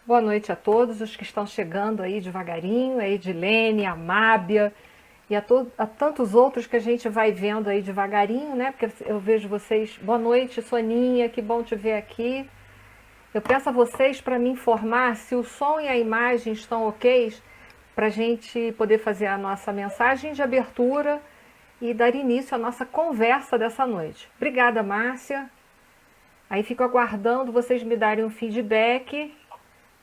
Boa noite a todos os que estão chegando aí devagarinho, a Edilene, a Mábia e a tantos outros que a gente vai vendo aí devagarinho, né? Porque eu vejo vocês. Boa noite, Soninha, que bom te ver aqui. Eu peço a vocês para me informar se o som e a imagem estão ok para a gente poder fazer a nossa mensagem de abertura e dar início à nossa conversa dessa noite. Obrigada, Márcia. Aí fico aguardando vocês me darem um feedback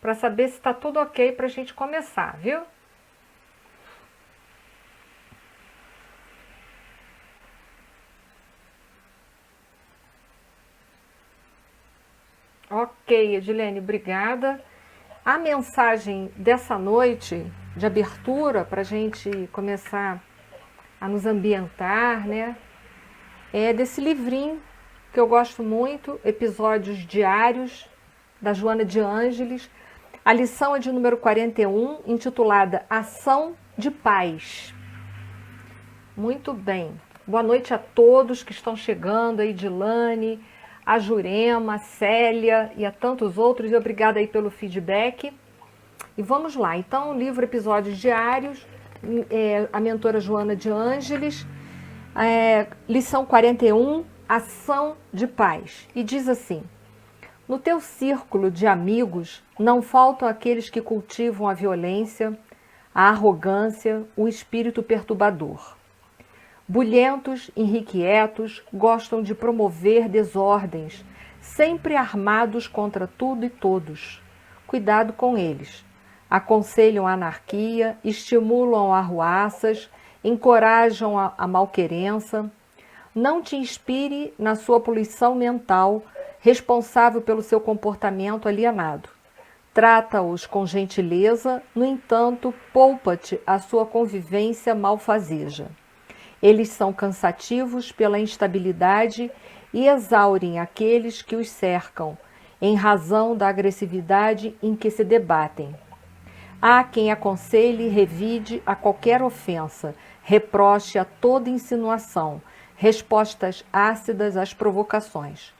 para saber se está tudo ok para a gente começar, viu? Ok, Edilene, obrigada. A mensagem dessa noite, de abertura, para a gente começar a nos ambientar, né? É desse livrinho que eu gosto muito, Episódios Diários, da Joana de Ângeles. A lição é de número 41, intitulada Ação de Paz. Muito bem. Boa noite a todos que estão chegando, a Edilane, a Jurema, a Célia e a tantos outros. E obrigada aí pelo feedback. E vamos lá. Então, livro Episódios Diários, a mentora Joana de Ângeles, lição 41, Ação de Paz. E diz assim: no teu círculo de amigos não faltam aqueles que cultivam a violência, a arrogância, o espírito perturbador. Bulhentos, irrequietos, gostam de promover desordens, sempre armados contra tudo e todos. Cuidado com eles. Aconselham a anarquia, estimulam arruaças, encorajam a malquerença. Não te inspire na sua poluição mental, responsável pelo seu comportamento alienado. Trata-os com gentileza, no entanto, poupa-te a sua convivência malfazeja. Eles são cansativos pela instabilidade e exaurem aqueles que os cercam, em razão da agressividade em que se debatem. Há quem aconselhe e revide a qualquer ofensa, reproche a toda insinuação, respostas ácidas às provocações.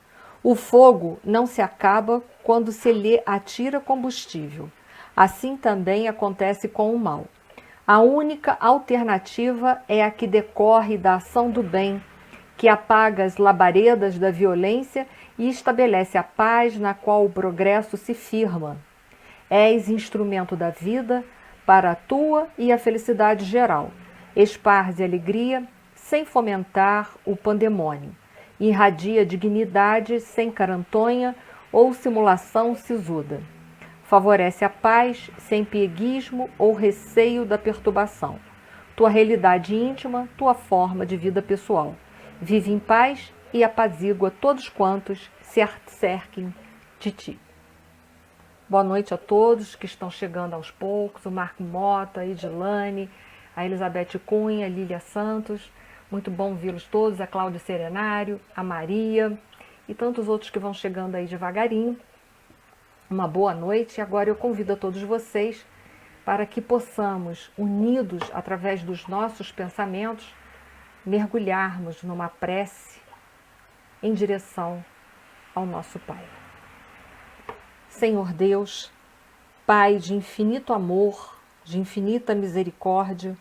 O fogo não se acaba quando se lhe atira combustível. Assim também acontece com o mal. A única alternativa é a que decorre da ação do bem, que apaga as labaredas da violência e estabelece a paz na qual o progresso se firma. És instrumento da vida para a tua e a felicidade geral. Esparze alegria sem fomentar o pandemônio. Irradia dignidade sem carantonha ou simulação sisuda. Favorece a paz sem pieguismo ou receio da perturbação. Tua realidade íntima, tua forma de vida pessoal. Vive em paz e apazigua todos quantos se cerquem de ti. Boa noite a todos que estão chegando aos poucos, o Marco Mota, a Edilane, a Elizabeth Cunha, a Lília Santos. Muito bom vê-los todos, a Cláudia Serenário, a Maria e tantos outros que vão chegando aí devagarinho. Uma boa noite e agora eu convido a todos vocês para que possamos, unidos através dos nossos pensamentos, mergulharmos numa prece em direção ao nosso Pai. Senhor Deus, Pai de infinito amor, de infinita misericórdia,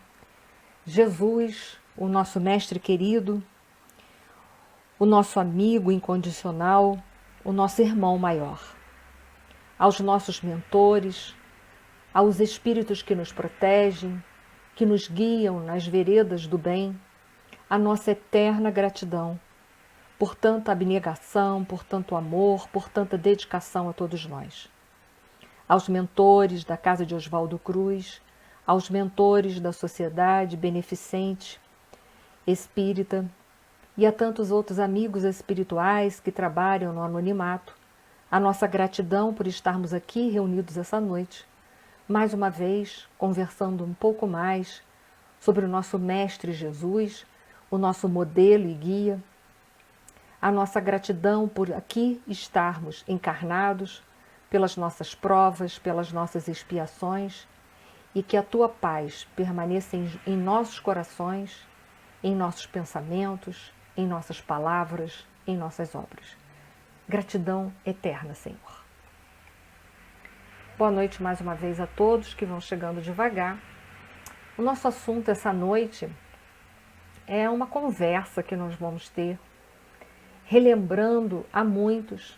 Jesus, o nosso mestre querido, o nosso amigo incondicional, o nosso irmão maior. Aos nossos mentores, aos espíritos que nos protegem, que nos guiam nas veredas do bem, a nossa eterna gratidão por tanta abnegação, por tanto amor, por tanta dedicação a todos nós. Aos mentores da Casa de Oswaldo Cruz, aos mentores da Sociedade Beneficente Espírita e a tantos outros amigos espirituais que trabalham no anonimato, a nossa gratidão por estarmos aqui reunidos essa noite, mais uma vez conversando um pouco mais sobre o nosso Mestre Jesus, o nosso modelo e guia, a nossa gratidão por aqui estarmos encarnados, pelas nossas provas, pelas nossas expiações, e que a tua paz permaneça em nossos corações, em nossos pensamentos, em nossas palavras, em nossas obras. Gratidão eterna, Senhor. Boa noite mais uma vez a todos que vão chegando devagar. O nosso assunto essa noite é uma conversa que nós vamos ter, relembrando a muitos,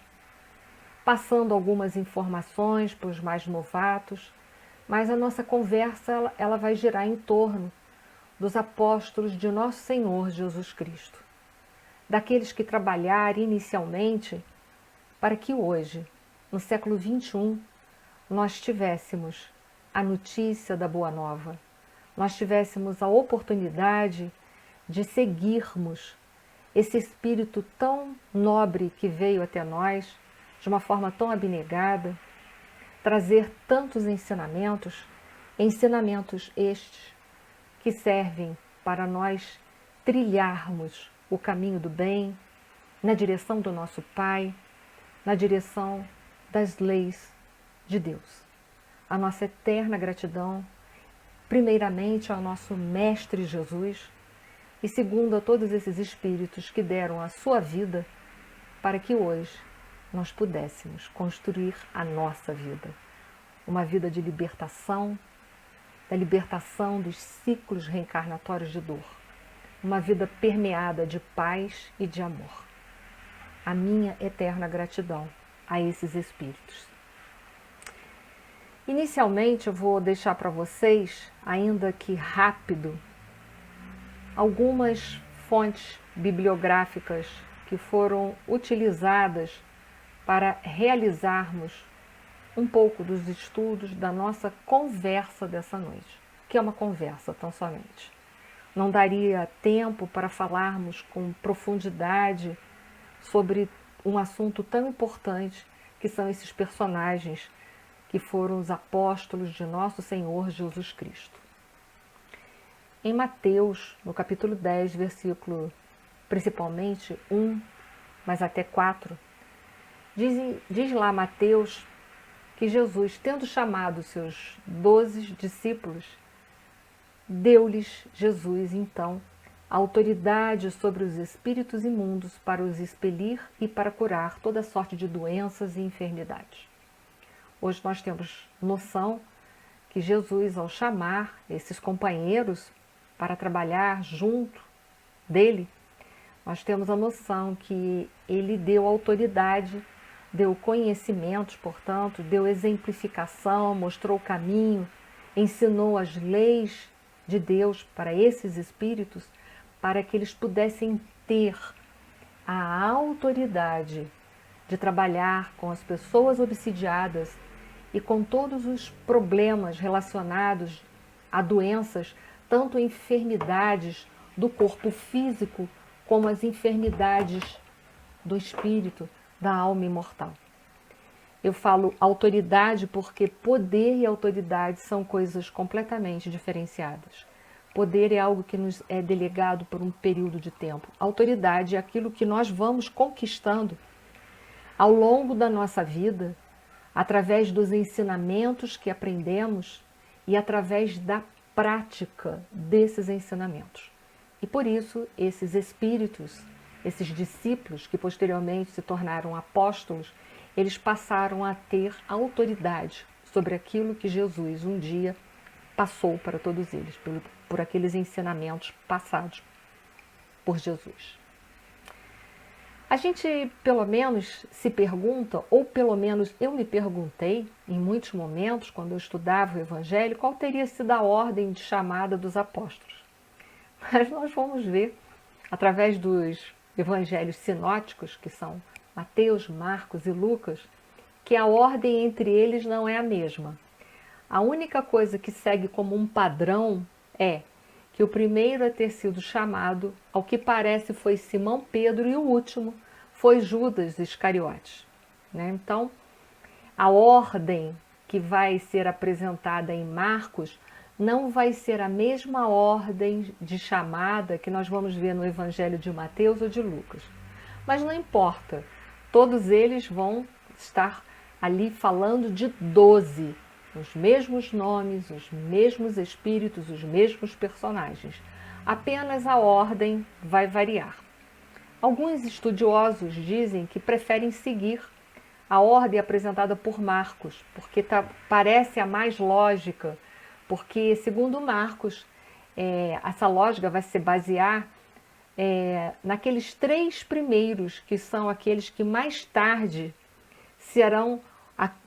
passando algumas informações para os mais novatos, mas a nossa conversa ela vai girar em torno dos apóstolos de nosso Senhor Jesus Cristo, daqueles que trabalharam inicialmente para que hoje, no século XXI, nós tivéssemos a notícia da Boa Nova, nós tivéssemos a oportunidade de seguirmos esse espírito tão nobre que veio até nós, de uma forma tão abnegada, trazer tantos ensinamentos, ensinamentos estes que servem para nós trilharmos o caminho do bem, na direção do nosso Pai, na direção das leis de Deus. A nossa eterna gratidão, primeiramente ao nosso Mestre Jesus e segundo a todos esses espíritos que deram a sua vida para que hoje nós pudéssemos construir a nossa vida. Uma vida de libertação, da libertação dos ciclos reencarnatórios de dor. Uma vida permeada de paz e de amor. A minha eterna gratidão a esses espíritos. Inicialmente eu vou deixar para vocês, ainda que rápido, algumas fontes bibliográficas que foram utilizadas para realizarmos um pouco dos estudos da nossa conversa dessa noite, que é uma conversa tão somente. Não daria tempo para falarmos com profundidade sobre um assunto tão importante que são esses personagens que foram os apóstolos de nosso Senhor Jesus Cristo. Em Mateus, no capítulo 10, versículo principalmente 1, mas até 4, diz lá Mateus que Jesus, tendo chamado seus 12 discípulos, deu-lhes Jesus, então, a autoridade sobre os espíritos imundos para os expelir e para curar toda sorte de doenças e enfermidades. Hoje nós temos noção que Jesus, ao chamar esses companheiros para trabalhar junto dele, nós temos a noção que ele deu autoridade, deu conhecimentos, portanto, deu exemplificação, mostrou o caminho, ensinou as leis de Deus para esses espíritos, para que eles pudessem ter a autoridade de trabalhar com as pessoas obsidiadas e com todos os problemas relacionados a doenças, tanto enfermidades do corpo físico, como as enfermidades do espírito, da alma imortal. Eu falo autoridade porque poder e autoridade são coisas completamente diferenciadas. Poder é algo que nos é delegado por um período de tempo. Autoridade é aquilo que nós vamos conquistando ao longo da nossa vida, através dos ensinamentos que aprendemos e através da prática desses ensinamentos. E por isso, esses espíritos, esses discípulos que posteriormente se tornaram apóstolos, eles passaram a ter autoridade sobre aquilo que Jesus um dia passou para todos eles, por aqueles ensinamentos passados por Jesus. A gente, pelo menos, se pergunta, ou pelo menos eu me perguntei, em muitos momentos, quando eu estudava o Evangelho, qual teria sido a ordem de chamada dos apóstolos. Mas nós vamos ver, através dos evangelhos sinóticos, que são Mateus, Marcos e Lucas, que a ordem entre eles não é a mesma. A única coisa que segue como um padrão é que o primeiro a ter sido chamado, ao que parece, foi Simão Pedro e o último foi Judas Iscariotes. Então, a ordem que vai ser apresentada em Marcos não vai ser a mesma ordem de chamada que nós vamos ver no Evangelho de Mateus ou de Lucas. Mas não importa, todos eles vão estar ali falando de 12, os mesmos nomes, os mesmos espíritos, os mesmos personagens. Apenas a ordem vai variar. Alguns estudiosos dizem que preferem seguir a ordem apresentada por Marcos, porque parece a mais lógica, porque, segundo Marcos, essa lógica vai se basear naqueles 3 primeiros, que são aqueles que mais tarde serão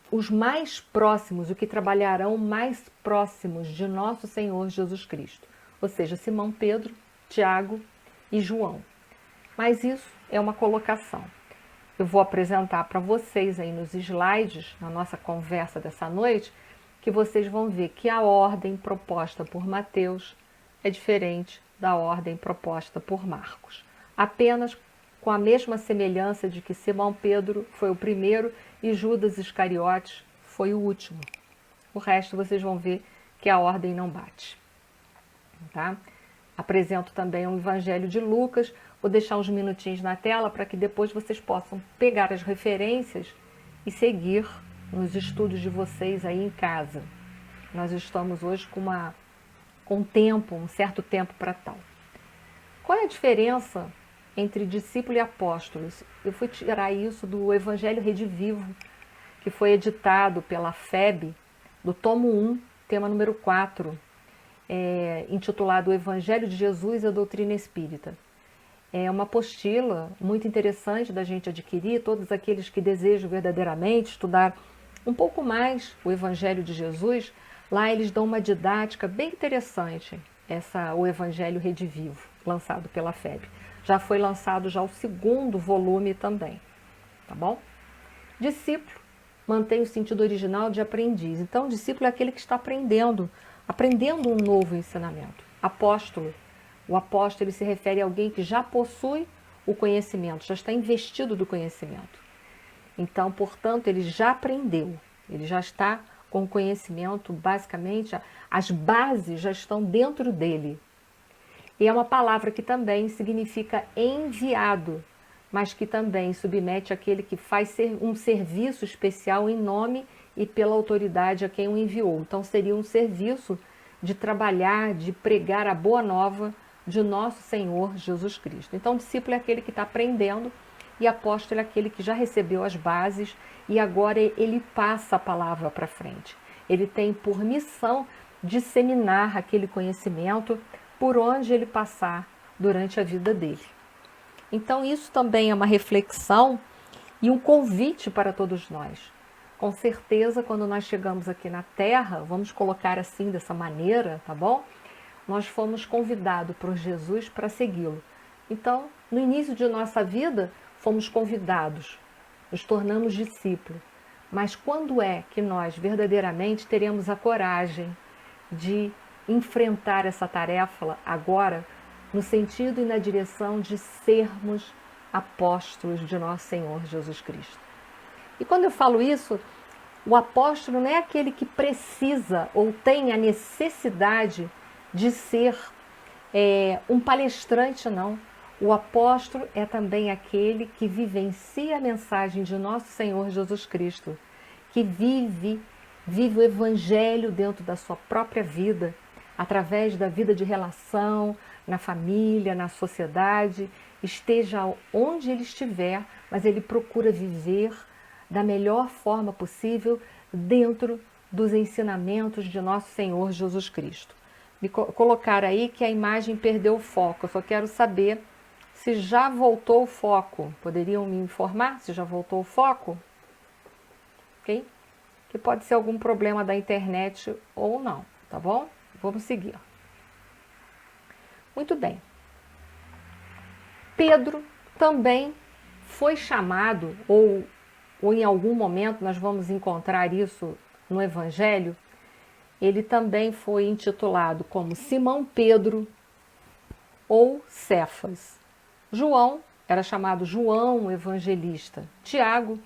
os mais próximos, o que trabalharão mais próximos de nosso Senhor Jesus Cristo. Ou seja, Simão Pedro, Tiago e João. Mas isso é uma colocação. Eu vou apresentar para vocês aí nos slides, na nossa conversa dessa noite, que vocês vão ver que a ordem proposta por Mateus é diferente da ordem proposta por Marcos. Apenas com a mesma semelhança de que Simão Pedro foi o primeiro e Judas Iscariotes foi o último. O resto vocês vão ver que a ordem não bate. Tá? Apresento também o Evangelho de Lucas, vou deixar uns minutinhos na tela para que depois vocês possam pegar as referências e seguir nos estudos de vocês aí em casa. Nós estamos hoje com tempo, um certo tempo para tal. Qual é a diferença entre discípulo e apóstolos? Eu fui tirar isso do Evangelho Redivivo, que foi editado pela FEB, do tomo 1, tema número 4, intitulado O Evangelho de Jesus e a Doutrina Espírita. É uma apostila muito interessante da gente adquirir, todos aqueles que desejam verdadeiramente estudar um pouco mais o Evangelho de Jesus. Lá eles dão uma didática bem interessante, o Evangelho Redivivo, lançado pela FEB. Já foi lançado já o 2º volume também, tá bom? Discípulo mantém o sentido original de aprendiz. Então, discípulo é aquele que está aprendendo um novo ensinamento. Apóstolo, o apóstolo ele se refere a alguém que já possui o conhecimento, já está investido do conhecimento. Então, portanto, ele já aprendeu, ele já está com o conhecimento, basicamente, as bases já estão dentro dele. E é uma palavra que também significa enviado, mas que também submete aquele que faz um serviço especial em nome e pela autoridade a quem o enviou. Então seria um serviço de trabalhar, de pregar a boa nova de nosso Senhor Jesus Cristo. Então discípulo é aquele que está aprendendo e apóstolo é aquele que já recebeu as bases e agora ele passa a palavra para frente. Ele tem por missão disseminar aquele conhecimento por onde ele passar durante a vida dele. Então isso também é uma reflexão e um convite para todos nós. Com certeza, quando nós chegamos aqui na Terra, vamos colocar assim, dessa maneira, tá bom? Nós fomos convidados por Jesus para segui-lo. Então, no início de nossa vida, fomos convidados, nos tornamos discípulos. Mas quando é que nós verdadeiramente teremos a coragem de enfrentar essa tarefa agora, no sentido e na direção de sermos apóstolos de nosso Senhor Jesus Cristo? E quando eu falo isso, o apóstolo não é aquele que precisa ou tem a necessidade de ser um palestrante, não. O apóstolo é também aquele que vivencia a mensagem de nosso Senhor Jesus Cristo, que vive o Evangelho dentro da sua própria vida, através da vida de relação, na família, na sociedade, esteja onde ele estiver, mas ele procura viver da melhor forma possível dentro dos ensinamentos de nosso Senhor Jesus Cristo. Me colocar aí que a imagem perdeu o foco, eu só quero saber se já voltou o foco. Poderiam me informar se já voltou o foco? Ok? Que pode ser algum problema da internet ou não, tá bom? Vamos seguir. Muito bem. Pedro também foi chamado, ou em algum momento nós vamos encontrar isso no Evangelho, ele também foi intitulado como Simão Pedro ou Cefas. João era chamado João Evangelista. Tiago,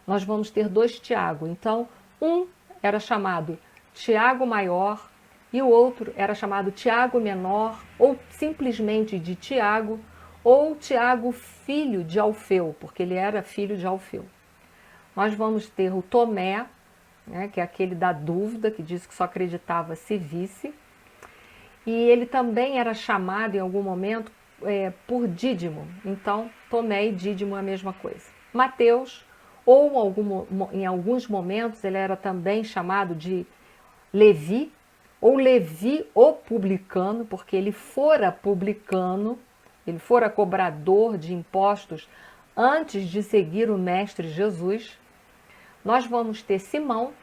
nós vamos ter 2 Tiago. Então, um era chamado Tiago Maior e o outro era chamado Tiago Menor, ou simplesmente de Tiago, ou Tiago filho de Alfeu, porque ele era filho de Alfeu. Nós vamos ter o Tomé, né, que é aquele da dúvida, que diz que só acreditava se visse. E ele também era chamado em algum momento por Dídimo. Então, Tomé e Dídimo é a mesma coisa. Mateus, ou em alguns momentos ele era também chamado de Levi, ou Levi o publicano, porque ele fora publicano, ele fora cobrador de impostos antes de seguir o Mestre Jesus. Nós vamos ter Simão,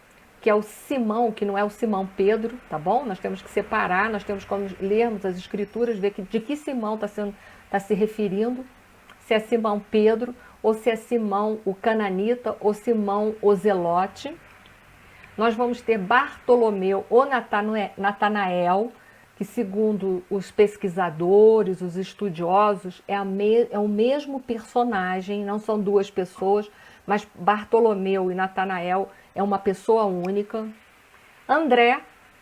que é o Simão, que não é o Simão Pedro, tá bom? Nós temos que separar, nós temos como lermos as escrituras, ver de que Simão está se referindo, se é Simão Pedro, ou se é Simão o cananita, ou Simão o zelote. Nós vamos ter Bartolomeu ou Natanael, que segundo os pesquisadores, os estudiosos, é o mesmo personagem, não são duas pessoas, mas Bartolomeu e Natanael é uma pessoa única. André,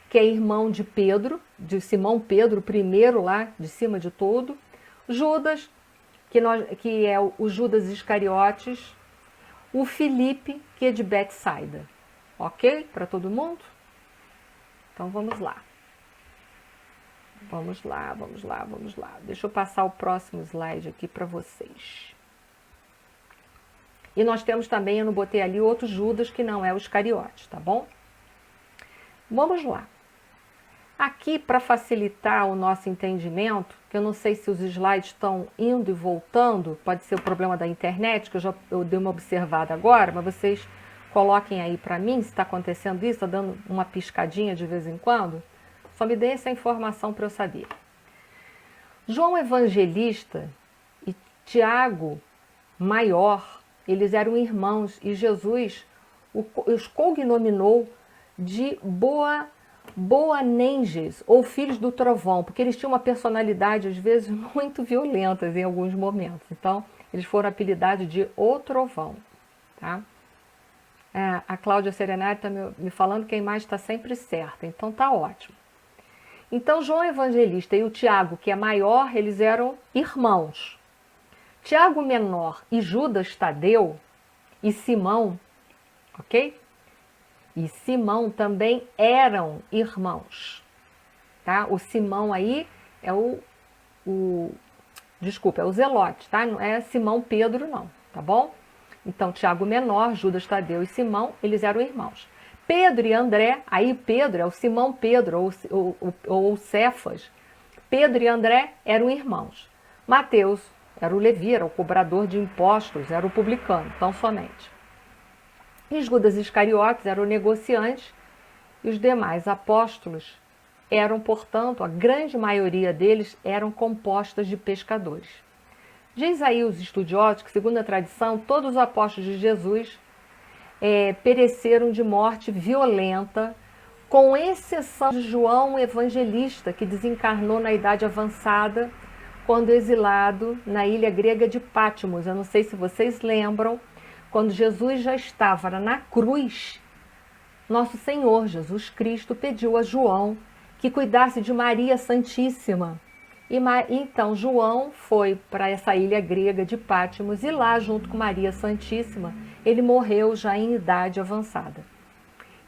que é irmão de Pedro, de Simão Pedro, primeiro lá, de cima de tudo. Judas, que é o Judas Iscariotes. O Filipe, que é de Betsaida. Ok? Para todo mundo? Então vamos lá. Vamos lá, vamos lá, vamos lá. Deixa eu passar o próximo slide aqui para vocês. E nós temos também, eu não botei ali, outro Judas que não é o Iscariotes, tá bom? Vamos lá. Aqui, para facilitar o nosso entendimento, que eu não sei se os slides estão indo e voltando, pode ser o problema da internet, que eu dei uma observada agora, mas vocês coloquem aí para mim se está acontecendo isso, está dando uma piscadinha de vez em quando. Só me dê essa informação para eu saber. João Evangelista e Tiago Maior, eles eram irmãos e Jesus os cognominou de Boanerges, ou filhos do trovão, porque eles tinham uma personalidade, às vezes, muito violentas em alguns momentos. Então, eles foram apelidados de O Trovão. Tá? A Cláudia Serenari está me falando que a imagem está sempre certa, então tá ótimo. Então, João Evangelista e o Tiago, que é maior, eles eram irmãos. Tiago menor e Judas Tadeu e Simão, ok? E Simão também eram irmãos, tá? O Simão aí é desculpa, é o Zelote, tá? Não é Simão Pedro não, tá bom? Então, Tiago menor, Judas Tadeu e Simão, eles eram irmãos. Pedro e André, aí Pedro é o Simão Pedro, ou Cefas. Pedro e André eram irmãos. Mateus era o Levi, era o cobrador de impostos, era o publicano, tão somente. E Judas Iscariotes era o negociante, e os demais apóstolos eram, portanto, a grande maioria deles eram compostas de pescadores. Diz aí os estudiosos que, segundo a tradição, todos os apóstolos de Jesus pereceram de morte violenta, com exceção de João Evangelista, que desencarnou na idade avançada, quando exilado na ilha grega de Patmos. Eu não sei se vocês lembram, quando Jesus já estava na cruz, nosso Senhor Jesus Cristo pediu a João que cuidasse de Maria Santíssima. Então João foi para essa ilha grega de Patmos e lá, junto com Maria Santíssima, ele morreu já em idade avançada.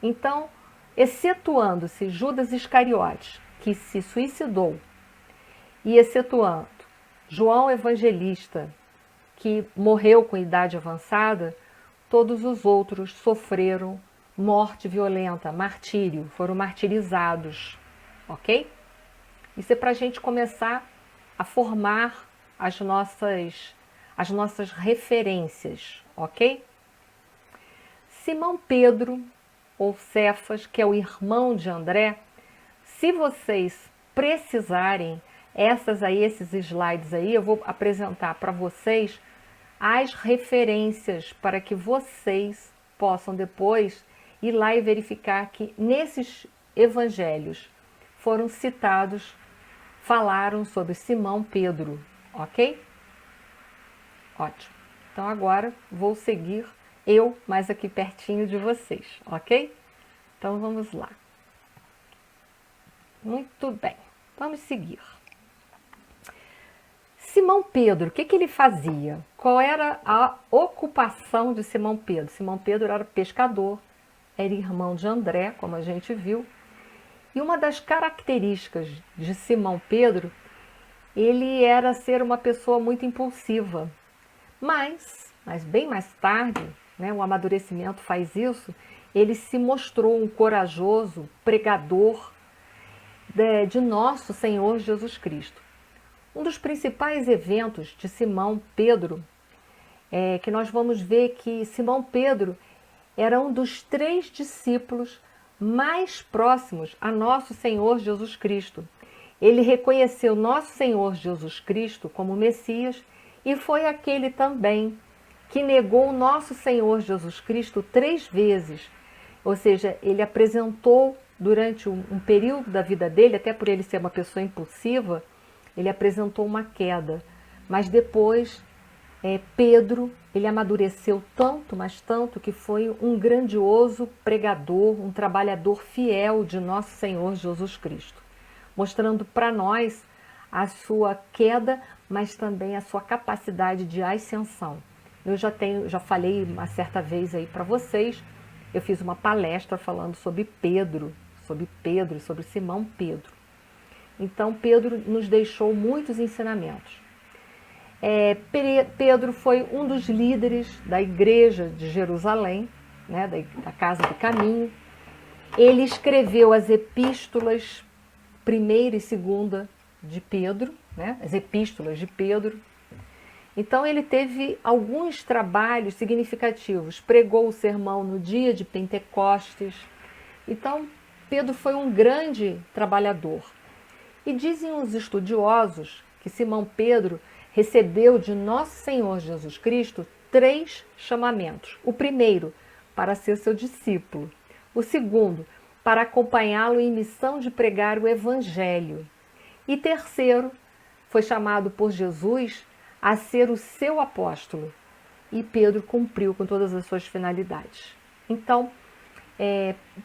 Então, excetuando-se Judas Iscariotes, que se suicidou, e excetuando João Evangelista, que morreu com idade avançada, todos os outros sofreram morte violenta, martírio, foram martirizados, ok? Isso é para a gente começar a formar as nossas referências, ok? Simão Pedro, ou Cefas, que é o irmão de André, se vocês precisarem, esses slides aí, eu vou apresentar para vocês as referências para que vocês possam depois ir lá e verificar que nesses evangelhos foram citados, falaram sobre Simão Pedro, ok? Ótimo. Então agora vou seguir eu mais aqui pertinho de vocês, ok? Então vamos lá. Muito bem, vamos seguir. Simão Pedro, o que ele fazia? Qual era a ocupação de Simão Pedro? Simão Pedro era pescador, era irmão de André, como a gente viu. E uma das características de Simão Pedro, ele era ser uma pessoa muito impulsiva. Mas bem mais tarde, né, o amadurecimento faz isso, ele se mostrou um corajoso pregador de nosso Senhor Jesus Cristo. Um dos principais eventos de Simão Pedro é que nós vamos ver que Simão Pedro era um dos 3 discípulos mais próximos a nosso Senhor Jesus Cristo. Ele reconheceu nosso Senhor Jesus Cristo como Messias e foi aquele também que negou nosso Senhor Jesus Cristo 3 vezes. Ou seja, ele apresentou durante um período da vida dele, até por ele ser uma pessoa impulsiva, ele apresentou uma queda. Mas depois, Pedro, ele amadureceu tanto, mas tanto, que foi um grandioso pregador, um trabalhador fiel de nosso Senhor Jesus Cristo, mostrando para nós a sua queda, mas também a sua capacidade de ascensão. Eu já falei uma certa vez aí para vocês, eu fiz uma palestra falando sobre Pedro, sobre Simão Pedro. Então Pedro nos deixou muitos ensinamentos. Pedro foi um dos líderes da igreja de Jerusalém, né, da Casa do Caminho. Ele escreveu as epístolas 1ª e 2ª de Pedro, né, as epístolas de Pedro. Então ele teve alguns trabalhos significativos, pregou o sermão no dia de Pentecostes. Então Pedro foi um grande trabalhador. E dizem os estudiosos que Simão Pedro recebeu de nosso Senhor Jesus Cristo 3 chamamentos. O primeiro, para ser seu discípulo. O segundo, para acompanhá-lo em missão de pregar o Evangelho. E terceiro, foi chamado por Jesus a ser o seu apóstolo. E Pedro cumpriu com todas as suas finalidades. Então,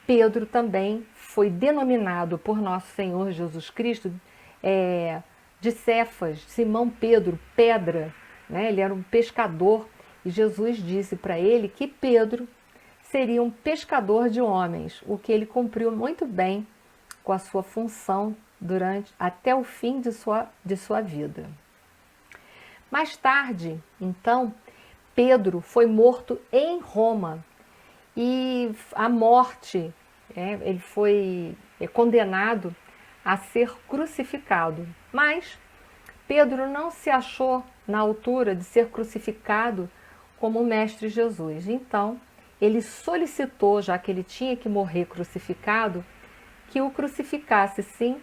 Pedro também foi denominado por nosso Senhor Jesus Cristo de Cefas, Simão Pedro, pedra, né? Ele era um pescador e Jesus disse para ele que Pedro seria um pescador de homens, o que ele cumpriu muito bem com a sua função até o fim de sua vida. Mais tarde, então, Pedro foi morto em Roma e a morte, ele foi condenado a ser crucificado. Mas Pedro não se achou na altura de ser crucificado como o Mestre Jesus. Então, ele solicitou, já que ele tinha que morrer crucificado, que o crucificasse sim,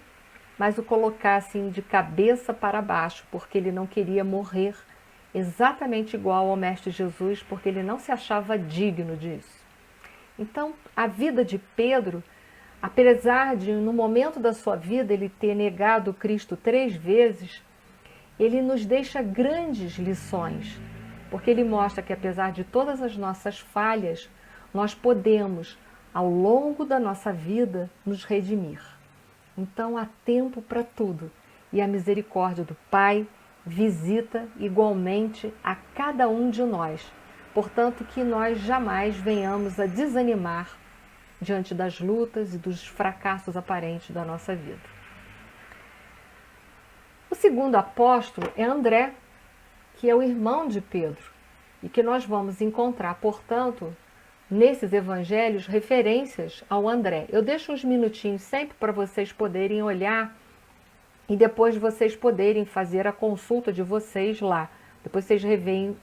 mas o colocassem de cabeça para baixo, porque ele não queria morrer exatamente igual ao Mestre Jesus, porque ele não se achava digno disso. Então, a vida de Pedro, apesar de, no momento da sua vida, ele ter negado Cristo 3 vezes, ele nos deixa grandes lições, porque ele mostra que, apesar de todas as nossas falhas, nós podemos, ao longo da nossa vida, nos redimir. Então, há tempo para tudo, e a misericórdia do Pai visita igualmente a cada um de nós. Portanto, que nós jamais venhamos a desanimar diante das lutas e dos fracassos aparentes da nossa vida. O segundo apóstolo é André, que é o irmão de Pedro, e que nós vamos encontrar, portanto, nesses evangelhos, referências ao André. Eu deixo uns minutinhos sempre para vocês poderem olhar e depois vocês poderem fazer a consulta de vocês lá. Depois vocês reveem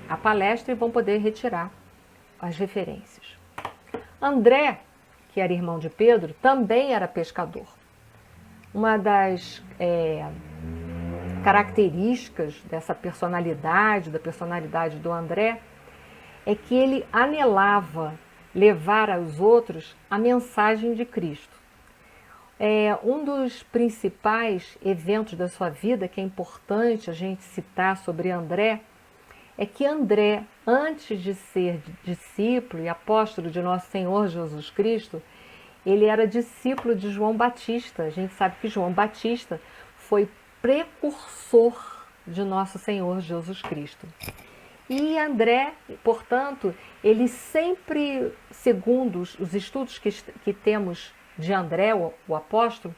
a palestra e vão poder retirar as referências. André, que era irmão de Pedro, também era pescador. Uma das características dessa personalidade, da personalidade do André, é que ele anelava levar aos outros a mensagem de Cristo. Um dos principais eventos da sua vida, que é importante a gente citar sobre André, é que André, antes de ser discípulo e apóstolo de nosso Senhor Jesus Cristo, ele era discípulo de João Batista. A gente sabe que João Batista foi precursor de nosso Senhor Jesus Cristo. E André, portanto, ele sempre, segundo os estudos que temos de André, o apóstolo,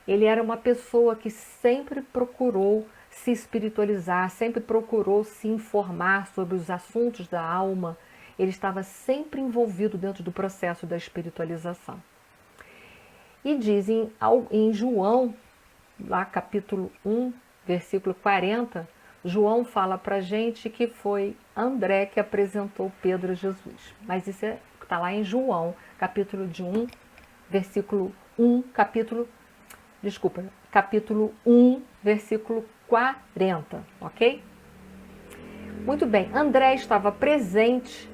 ele era uma pessoa que sempre procurou se espiritualizar, sempre procurou se informar sobre os assuntos da alma. ele estava sempre envolvido dentro do processo da espiritualização. E dizem em João, lá capítulo 1, versículo 40, João fala para a gente que foi André que apresentou Pedro a Jesus. Mas isso está lá em João, capítulo 1, versículo 1, capítulo 1, versículo 40, ok? Muito bem, André estava presente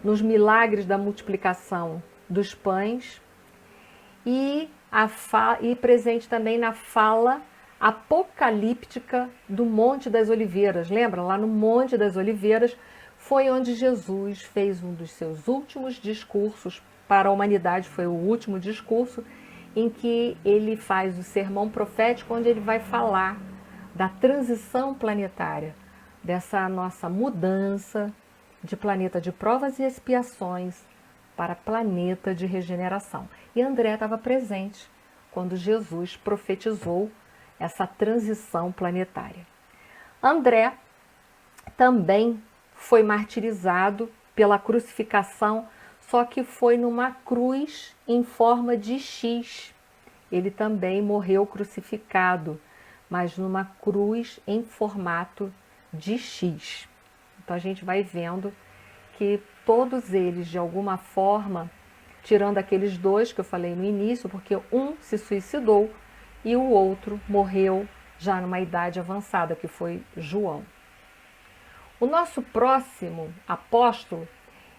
nos milagres da multiplicação dos pães e presente também na fala apocalíptica do Monte das Oliveiras. Lembra? Lá no Monte das Oliveiras foi onde Jesus fez um dos seus últimos discursos para a humanidade, foi o último discurso em que ele faz o sermão profético, onde ele vai falar da transição planetária, dessa nossa mudança de planeta de provas e expiações para planeta de regeneração. E André estava presente quando Jesus profetizou essa transição planetária. André também foi martirizado pela crucificação, só que foi numa cruz em forma de X. Ele também morreu crucificado, mas numa cruz em formato de X. Então a gente vai vendo que todos eles, de alguma forma, tirando aqueles dois que eu falei no início, porque um se suicidou e o outro morreu já numa idade avançada, que foi João. O nosso próximo apóstolo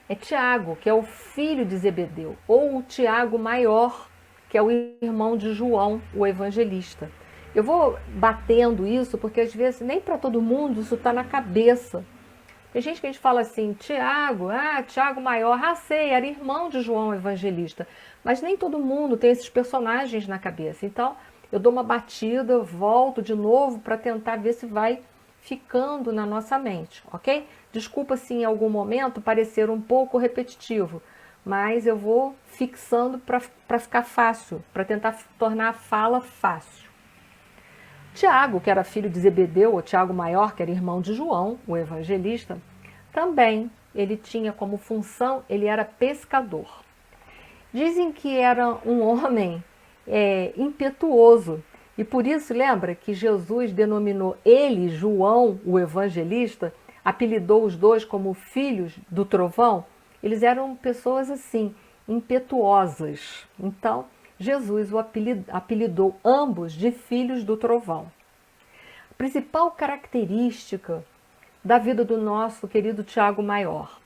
é Tiago, que é o filho de Zebedeu, ou o Tiago maior, que é o irmão de João, o evangelista. Eu vou batendo isso porque às vezes nem para todo mundo isso está na cabeça. Tem gente que a gente fala assim, Tiago, Tiago maior, sei, era irmão de João Evangelista. Mas nem todo mundo tem esses personagens na cabeça. Então, eu dou uma batida, volto de novo para tentar ver se vai ficando na nossa mente, ok? Desculpa se em algum momento parecer um pouco repetitivo, mas eu vou fixando para ficar fácil, para tentar tornar a fala fácil. Tiago, que era filho de Zebedeu, ou Tiago maior, que era irmão de João, o evangelista, também ele tinha como função, ele era pescador. Dizem que era um homem impetuoso, e por isso lembra que Jesus denominou ele, João, o evangelista, apelidou os dois como filhos do trovão. Eles eram pessoas assim, impetuosas. Então, Jesus o apelidou ambos de filhos do trovão. A principal característica da vida do nosso querido Tiago Maior,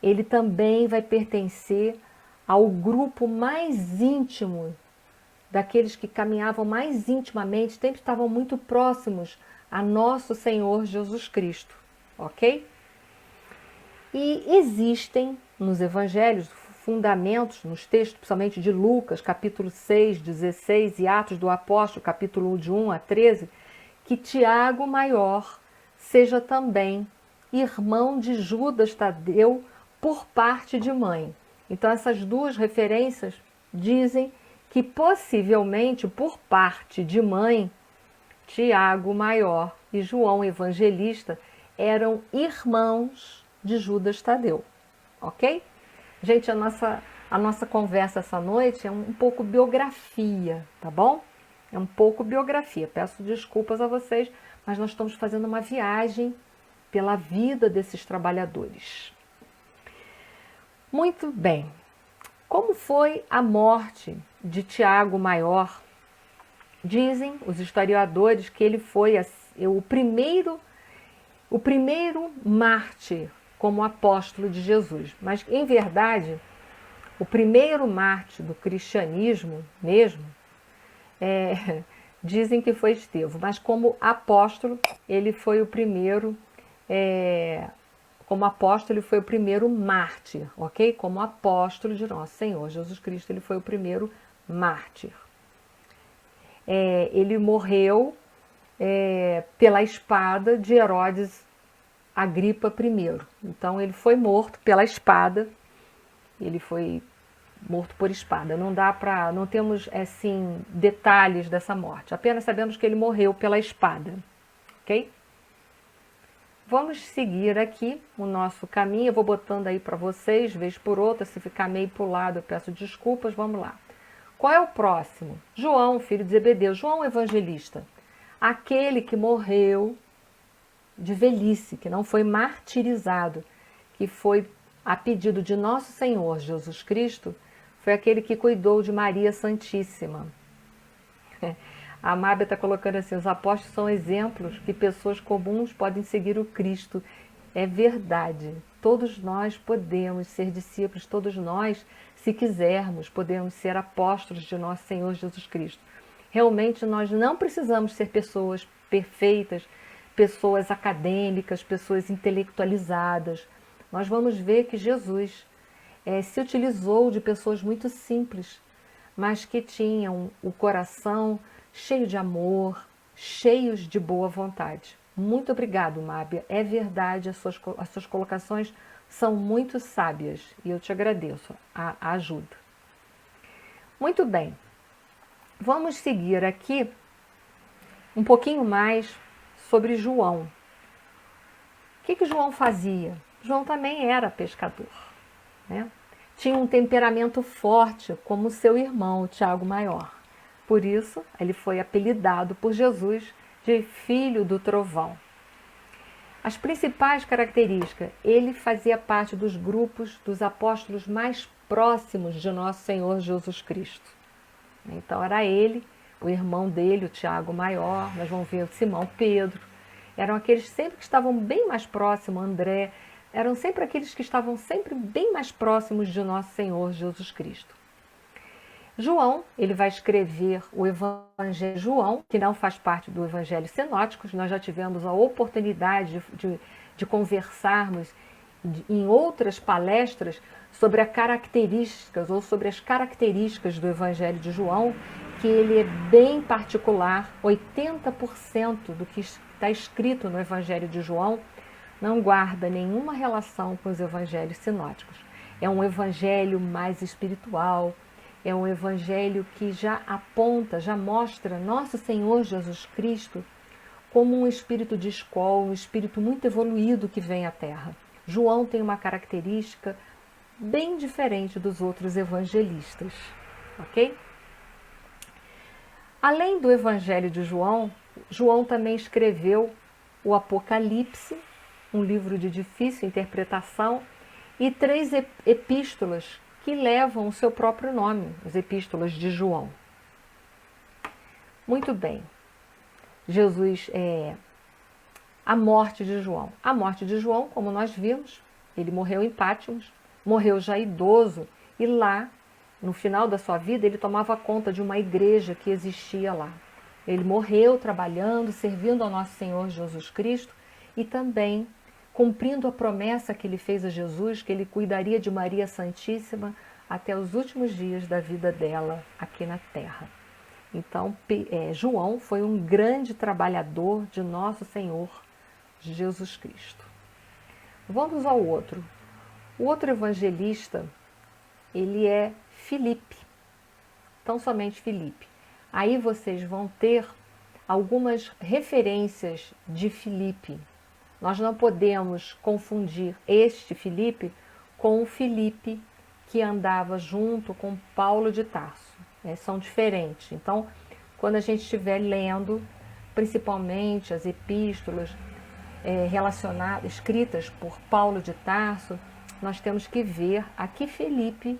ele também vai pertencer ao grupo mais íntimo, daqueles que caminhavam mais intimamente, sempre estavam muito próximos a nosso Senhor Jesus Cristo, ok? E existem nos evangelhos fundamentos, nos textos, principalmente de Lucas, capítulo 6, 16, e Atos do Apóstolo, capítulo 1, de 1 a 13, que Tiago Maior seja também irmão de Judas Tadeu por parte de mãe. Então essas duas referências dizem que possivelmente por parte de mãe, Tiago Maior e João Evangelista eram irmãos de Judas Tadeu, ok? Gente, a nossa conversa essa noite é um pouco biografia, tá bom? É um pouco biografia. Peço desculpas a vocês, mas nós estamos fazendo uma viagem pela vida desses trabalhadores. Muito bem. Como foi a morte de Tiago Maior? Dizem os historiadores que ele foi o primeiro mártir como apóstolo de Jesus. Mas, em verdade, o primeiro mártir do cristianismo mesmo, dizem que foi Estevão. Mas como apóstolo, ele foi o primeiro, como apóstolo, ele foi o primeiro mártir, ok? Como apóstolo de nosso Senhor Jesus Cristo, ele foi o primeiro mártir. Ele morreu pela espada de Herodes Agripa I. Então ele foi morto pela espada, ele foi morto por espada. Não temos assim detalhes dessa morte, apenas sabemos que ele morreu pela espada, ok? vamos seguir aqui o nosso caminho. Eu vou botando aí para vocês, vez por outra. Se ficar meio para o lado, eu peço desculpas. Vamos lá. Qual é o próximo? João, filho de Zebedeu. João evangelista. Aquele que morreu de velhice, que não foi martirizado, que foi a pedido de nosso Senhor Jesus Cristo, foi aquele que cuidou de Maria Santíssima. A Mábia está colocando assim, os apóstolos são exemplos que pessoas comuns podem seguir o Cristo. É verdade, todos nós podemos ser discípulos, todos nós, se quisermos, podemos ser apóstolos de nosso Senhor Jesus Cristo. Realmente nós não precisamos ser pessoas perfeitas, pessoas acadêmicas, pessoas intelectualizadas. Nós vamos ver que Jesus se utilizou de pessoas muito simples, mas que tinham o coração cheio de amor, cheios de boa vontade. Muito obrigado, Mábia. É verdade, as suas colocações são muito sábias e eu te agradeço a ajuda. Muito bem, vamos seguir aqui um pouquinho mais sobre João. O que João fazia? João também era pescador, né? Tinha um temperamento forte, como seu irmão, o Tiago Maior. Por isso, ele foi apelidado por Jesus de Filho do Trovão. As principais características, ele fazia parte dos grupos dos apóstolos mais próximos de nosso Senhor Jesus Cristo. Então era ele, o irmão dele, o Tiago Maior, nós vamos ver o Simão Pedro, eram aqueles sempre que estavam bem mais próximos, André, eram sempre aqueles que estavam sempre bem mais próximos de nosso Senhor Jesus Cristo. João, ele vai escrever o Evangelho de João, que não faz parte do Evangelho Sinóticos. Nós já tivemos a oportunidade de conversarmos em outras palestras sobre as características ou sobre as características do Evangelho de João, que ele é bem particular. 80% do que está escrito no Evangelho de João não guarda nenhuma relação com os Evangelhos Sinóticos. É um Evangelho mais espiritual, é um evangelho que já aponta, já mostra nosso Senhor Jesus Cristo como um espírito de escola, um espírito muito evoluído que vem à Terra. João tem uma característica bem diferente dos outros evangelistas, ok? Além do evangelho de João, João também escreveu o Apocalipse, um livro de difícil interpretação, e 3 epístolas que levam o seu próprio nome, as epístolas de João. Muito bem. A morte de João. A morte de João, como nós vimos, ele morreu em Pátimos, morreu já idoso, e lá, no final da sua vida, ele tomava conta de uma igreja que existia lá. Ele morreu trabalhando, servindo ao nosso Senhor Jesus Cristo e também cumprindo a promessa que ele fez a Jesus, que ele cuidaria de Maria Santíssima até os últimos dias da vida dela aqui na Terra. Então, João foi um grande trabalhador de nosso Senhor Jesus Cristo. Vamos ao outro. O outro evangelista, ele é Filipe. Tão somente Filipe. Aí vocês vão ter algumas referências de Filipe. Nós não podemos confundir este Filipe com o Filipe que andava junto com Paulo de Tarso. São diferentes. Então, quando a gente estiver lendo, principalmente as epístolas relacionadas, escritas por Paulo de Tarso, nós temos que ver a que Filipe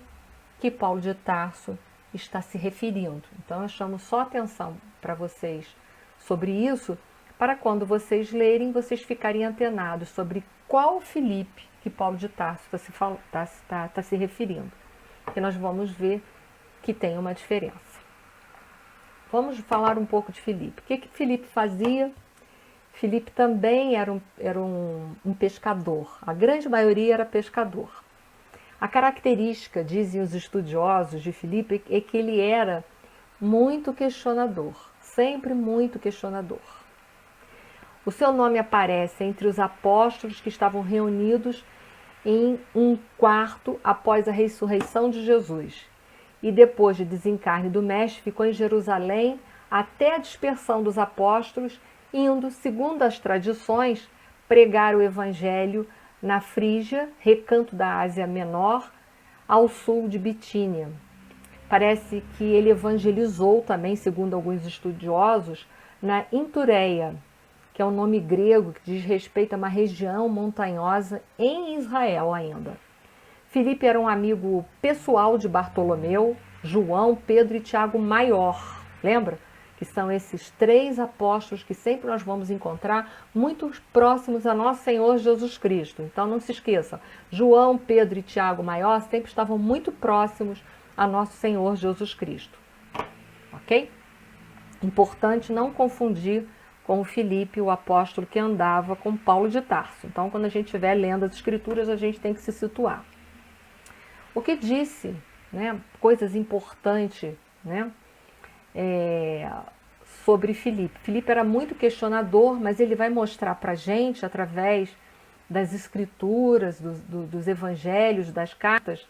que Paulo de Tarso está se referindo. Então, eu chamo só atenção para vocês sobre isso, para quando vocês lerem, vocês ficarem antenados sobre qual Filipe que Paulo de Tarso está se referindo. E nós vamos ver que tem uma diferença. Vamos falar um pouco de Filipe. O que Filipe fazia? Filipe também era um pescador. A grande maioria era pescador. A característica, dizem os estudiosos de Filipe, é que ele era muito questionador, sempre muito questionador. O seu nome aparece entre os apóstolos que estavam reunidos em um quarto após a ressurreição de Jesus. E depois de desencarne do Mestre, ficou em Jerusalém até a dispersão dos apóstolos, indo, segundo as tradições, pregar o evangelho na Frígia, recanto da Ásia Menor, ao sul de Bitínia. Parece que ele evangelizou também, segundo alguns estudiosos, na Intureia, que é um nome grego que diz respeito a uma região montanhosa em Israel ainda. Filipe era um amigo pessoal de Bartolomeu, João, Pedro e Tiago Maior. Lembra? Que são esses 3 apóstolos que sempre nós vamos encontrar muito próximos a nosso Senhor Jesus Cristo. Então não se esqueçam, João, Pedro e Tiago Maior sempre estavam muito próximos a nosso Senhor Jesus Cristo. Ok? Importante não confundir com o Filipe, o apóstolo que andava com Paulo de Tarso. Então, quando a gente estiver lendo as Escrituras, a gente tem que se situar. O que disse, né, coisas importantes, né, sobre Filipe. Filipe era muito questionador, mas ele vai mostrar para a gente, através das Escrituras, dos Evangelhos, das cartas,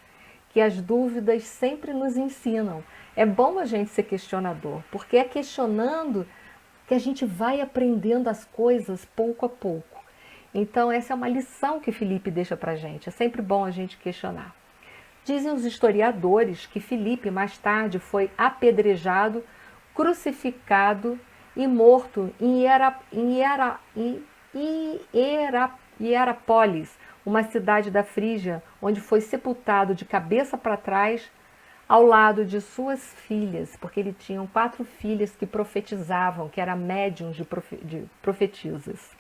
que as dúvidas sempre nos ensinam. É bom a gente ser questionador, porque é questionando que a gente vai aprendendo as coisas pouco a pouco. Então essa é uma lição que Filipe deixa para a gente. É sempre bom a gente questionar. Dizem os historiadores que Filipe mais tarde foi apedrejado, crucificado e morto em Hierápolis, uma cidade da Frígia, onde foi sepultado de cabeça para trás ao lado de suas filhas, porque ele tinha 4 filhas que profetizavam, que eram médiuns de profetisas.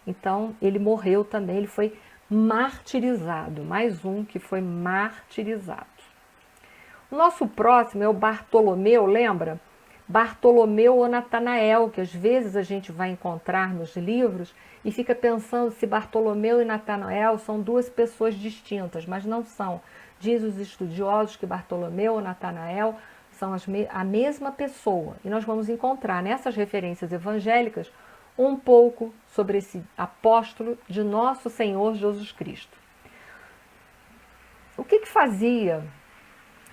Então ele morreu também, ele foi martirizado, mais um que foi martirizado. O nosso próximo é o Bartolomeu, lembra? Bartolomeu ou Natanael, que às vezes a gente vai encontrar nos livros e fica pensando se Bartolomeu e Natanael são 2 pessoas distintas, mas não são. Diz os estudiosos que Bartolomeu ou Natanael são a mesma pessoa. E nós vamos encontrar nessas referências evangélicas um pouco sobre esse apóstolo de nosso Senhor Jesus Cristo. O que fazia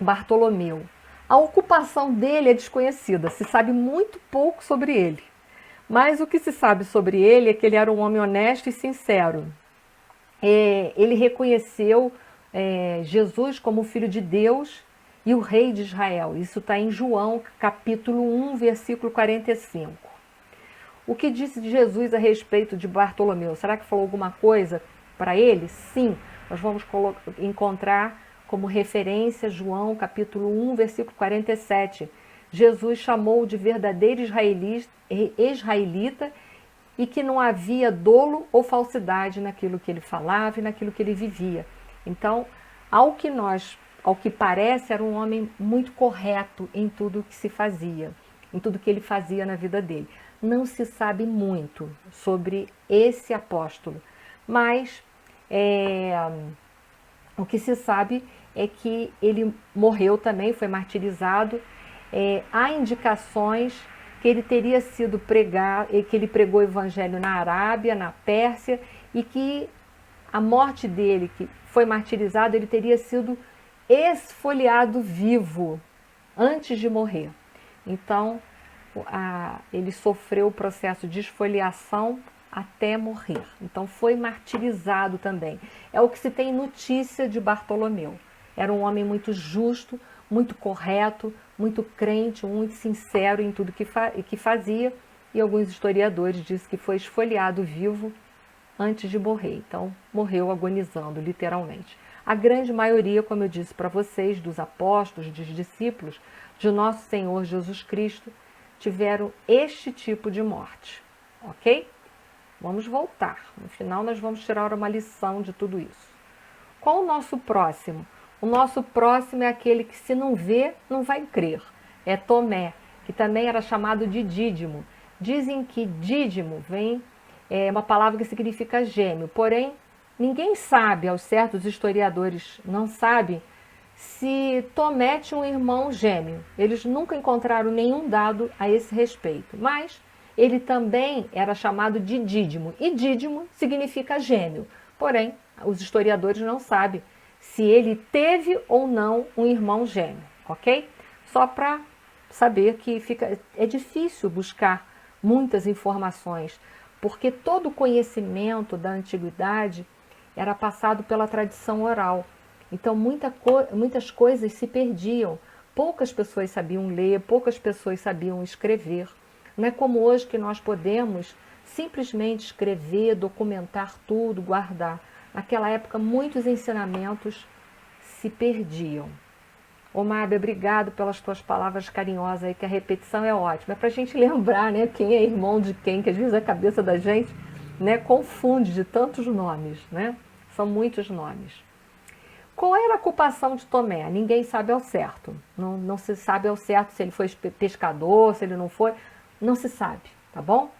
Bartolomeu? A ocupação dele é desconhecida, se sabe muito pouco sobre ele. Mas o que se sabe sobre ele é que ele era um homem honesto e sincero. Ele reconheceu Jesus como o Filho de Deus e o Rei de Israel. Isso está em João, capítulo 1, versículo 45. O que disse de Jesus a respeito de Bartolomeu? Será que falou alguma coisa para ele? Sim, nós vamos encontrar como referência João, capítulo 1, versículo 47. Jesus chamou de verdadeiro israelita e que não havia dolo ou falsidade naquilo que ele falava e naquilo que ele vivia. Então, ao que parece, era um homem muito correto em tudo que se fazia, em tudo que ele fazia na vida dele. Não se sabe muito sobre esse apóstolo, mas o que se sabe é que ele morreu também, foi martirizado. Há indicações que ele teria sido que ele pregou o evangelho na Arábia, na Pérsia, e que a morte dele, que foi martirizado, ele teria sido esfoliado vivo antes de morrer. Então, ele sofreu o processo de esfoliação até morrer. Então, foi martirizado também. É o que se tem notícia de Bartolomeu. Era um homem muito justo, muito correto, muito crente, muito sincero em tudo que fazia. E alguns historiadores dizem que foi esfoliado vivo antes de morrer. Então, morreu agonizando, literalmente. A grande maioria, como eu disse para vocês, dos apóstolos, dos discípulos de nosso Senhor Jesus Cristo, tiveram este tipo de morte, ok? Vamos voltar. No final, nós vamos tirar uma lição de tudo isso. Qual o nosso próximo? O nosso próximo é aquele que, se não vê, não vai crer. É Tomé, que também era chamado de Dídimo. Dizem que Dídimo é uma palavra que significa gêmeo, porém, ninguém sabe, aos certos historiadores não sabem, se Tomé tinha um irmão gêmeo. Eles nunca encontraram nenhum dado a esse respeito, mas ele também era chamado de Dídimo, e Dídimo significa gêmeo. Porém, os historiadores não sabem se ele teve ou não um irmão gêmeo, ok? Só para saber que é difícil buscar muitas informações, porque todo o conhecimento da antiguidade era passado pela tradição oral. Então muitas coisas se perdiam. Poucas pessoas sabiam ler, poucas pessoas sabiam escrever. Não é como hoje que nós podemos simplesmente escrever, documentar tudo, guardar. Naquela época, muitos ensinamentos se perdiam. Ô Mábia, obrigado pelas tuas palavras carinhosas aí, que a repetição é ótima. É para a gente lembrar, né, quem é irmão de quem, que às vezes a cabeça da gente, né, confunde de tantos nomes, né? São muitos nomes. Qual era a ocupação de Tomé? Ninguém sabe ao certo. Não se sabe ao certo se ele foi pescador, se ele não foi. Não se sabe, tá bom?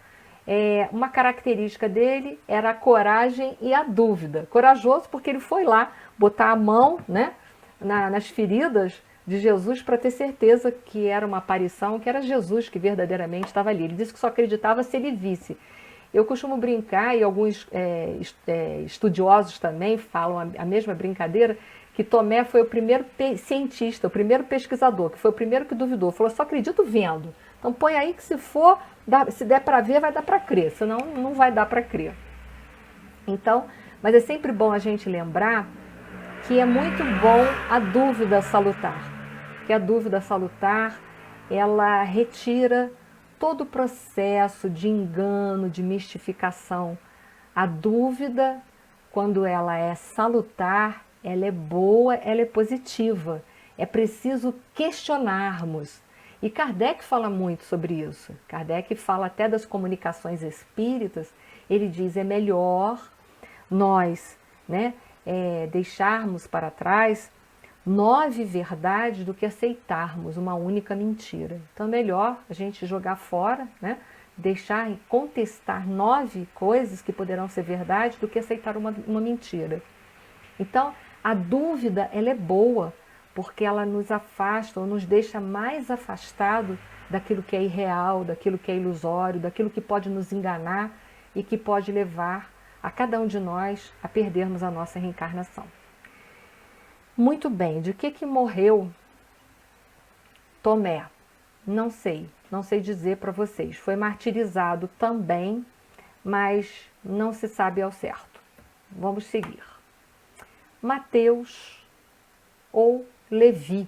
Uma característica dele era a coragem e a dúvida. Corajoso porque ele foi lá botar a mão, né, nas feridas de Jesus para ter certeza que era uma aparição, que era Jesus que verdadeiramente estava ali. Ele disse que só acreditava se ele visse. Eu costumo brincar, e alguns estudiosos também falam a mesma brincadeira, que Tomé foi o primeiro cientista, o primeiro pesquisador, que foi o primeiro que duvidou. Falou, só acredito vendo. Então põe aí que se der para ver, vai dar para crer, senão não vai dar para crer. Então, mas é sempre bom a gente lembrar que é muito bom a dúvida salutar. Que a dúvida salutar, ela retira todo o processo de engano, de mistificação. A dúvida, quando ela é salutar, ela é boa, ela é positiva. É preciso questionarmos. E Kardec fala muito sobre isso. Kardec fala até das comunicações espíritas. Ele diz, é melhor nós, né, deixarmos para trás 9 verdades do que aceitarmos uma única mentira. Então é melhor a gente jogar fora, né, deixar e contestar 9 coisas que poderão ser verdade do que aceitar uma mentira. Então a dúvida, ela é boa, porque ela nos afasta ou nos deixa mais afastado daquilo que é irreal, daquilo que é ilusório, daquilo que pode nos enganar e que pode levar a cada um de nós a perdermos a nossa reencarnação. Muito bem, de que morreu Tomé? Não sei dizer para vocês. Foi martirizado também, mas não se sabe ao certo. Vamos seguir. Mateus ou Levi.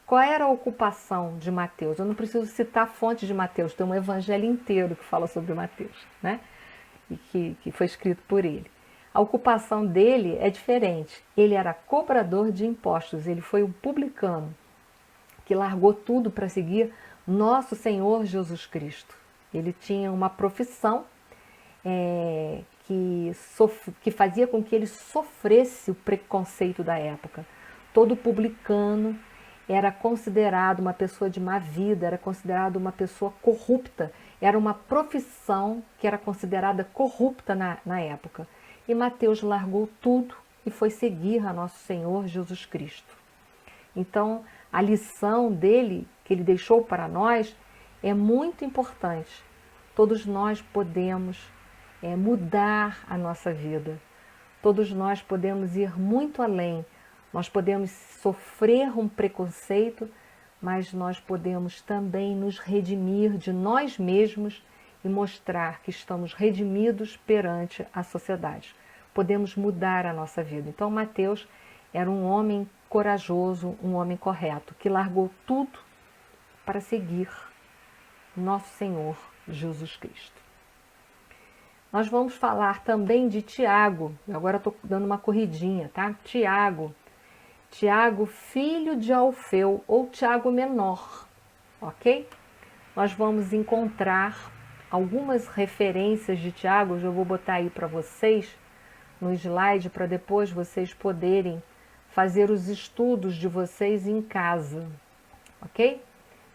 Qual era a ocupação de Mateus? Eu não preciso citar a fonte de Mateus, tem um evangelho inteiro que fala sobre Mateus, né? E que foi escrito por ele. A ocupação dele é diferente. Ele era cobrador de impostos, ele foi um publicano que largou tudo para seguir nosso Senhor Jesus Cristo. Ele tinha uma profissão que fazia com que ele sofresse o preconceito da época. Todo publicano era considerado uma pessoa de má vida, era considerado uma pessoa corrupta, era uma profissão que era considerada corrupta na época. E Mateus largou tudo e foi seguir a nosso Senhor Jesus Cristo. Então, a lição dele, que ele deixou para nós, é muito importante. Todos nós podemos mudar a nossa vida. Todos nós podemos ir muito além. Nós podemos sofrer um preconceito, mas nós podemos também nos redimir de nós mesmos e mostrar que estamos redimidos perante a sociedade. Podemos mudar a nossa vida. Então, Mateus era um homem corajoso, um homem correto, que largou tudo para seguir nosso Senhor Jesus Cristo. Nós vamos falar também de Tiago. Agora estou dando uma corridinha, tá? Tiago, filho de Alfeu, ou Tiago menor, ok? Nós vamos encontrar algumas referências de Tiago, eu vou botar aí para vocês no slide, para depois vocês poderem fazer os estudos de vocês em casa, ok?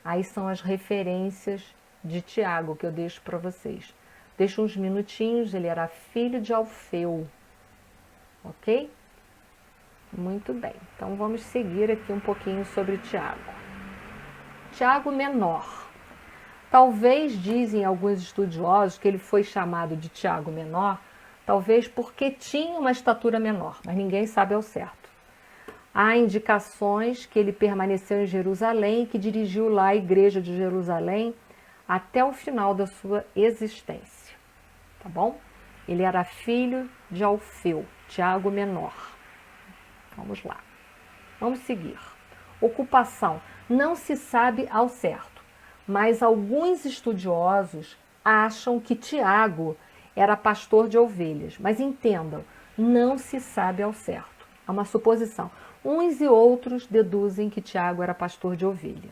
Aí são as referências de Tiago que eu deixo para vocês. Deixo uns minutinhos, ele era filho de Alfeu, ok? Muito bem, então vamos seguir aqui um pouquinho sobre Tiago. Tiago menor. Talvez, dizem alguns estudiosos, que ele foi chamado de Tiago menor, talvez porque tinha uma estatura menor, mas ninguém sabe ao certo. Há indicações que ele permaneceu em Jerusalém, que dirigiu lá a igreja de Jerusalém até o final da sua existência. tá bom? Ele era filho de Alfeu, Tiago menor. Vamos lá. Vamos seguir. Ocupação. Não se sabe ao certo, mas alguns estudiosos acham que Tiago era pastor de ovelhas. Mas entendam, não se sabe ao certo. É uma suposição. Uns e outros deduzem que Tiago era pastor de ovelha.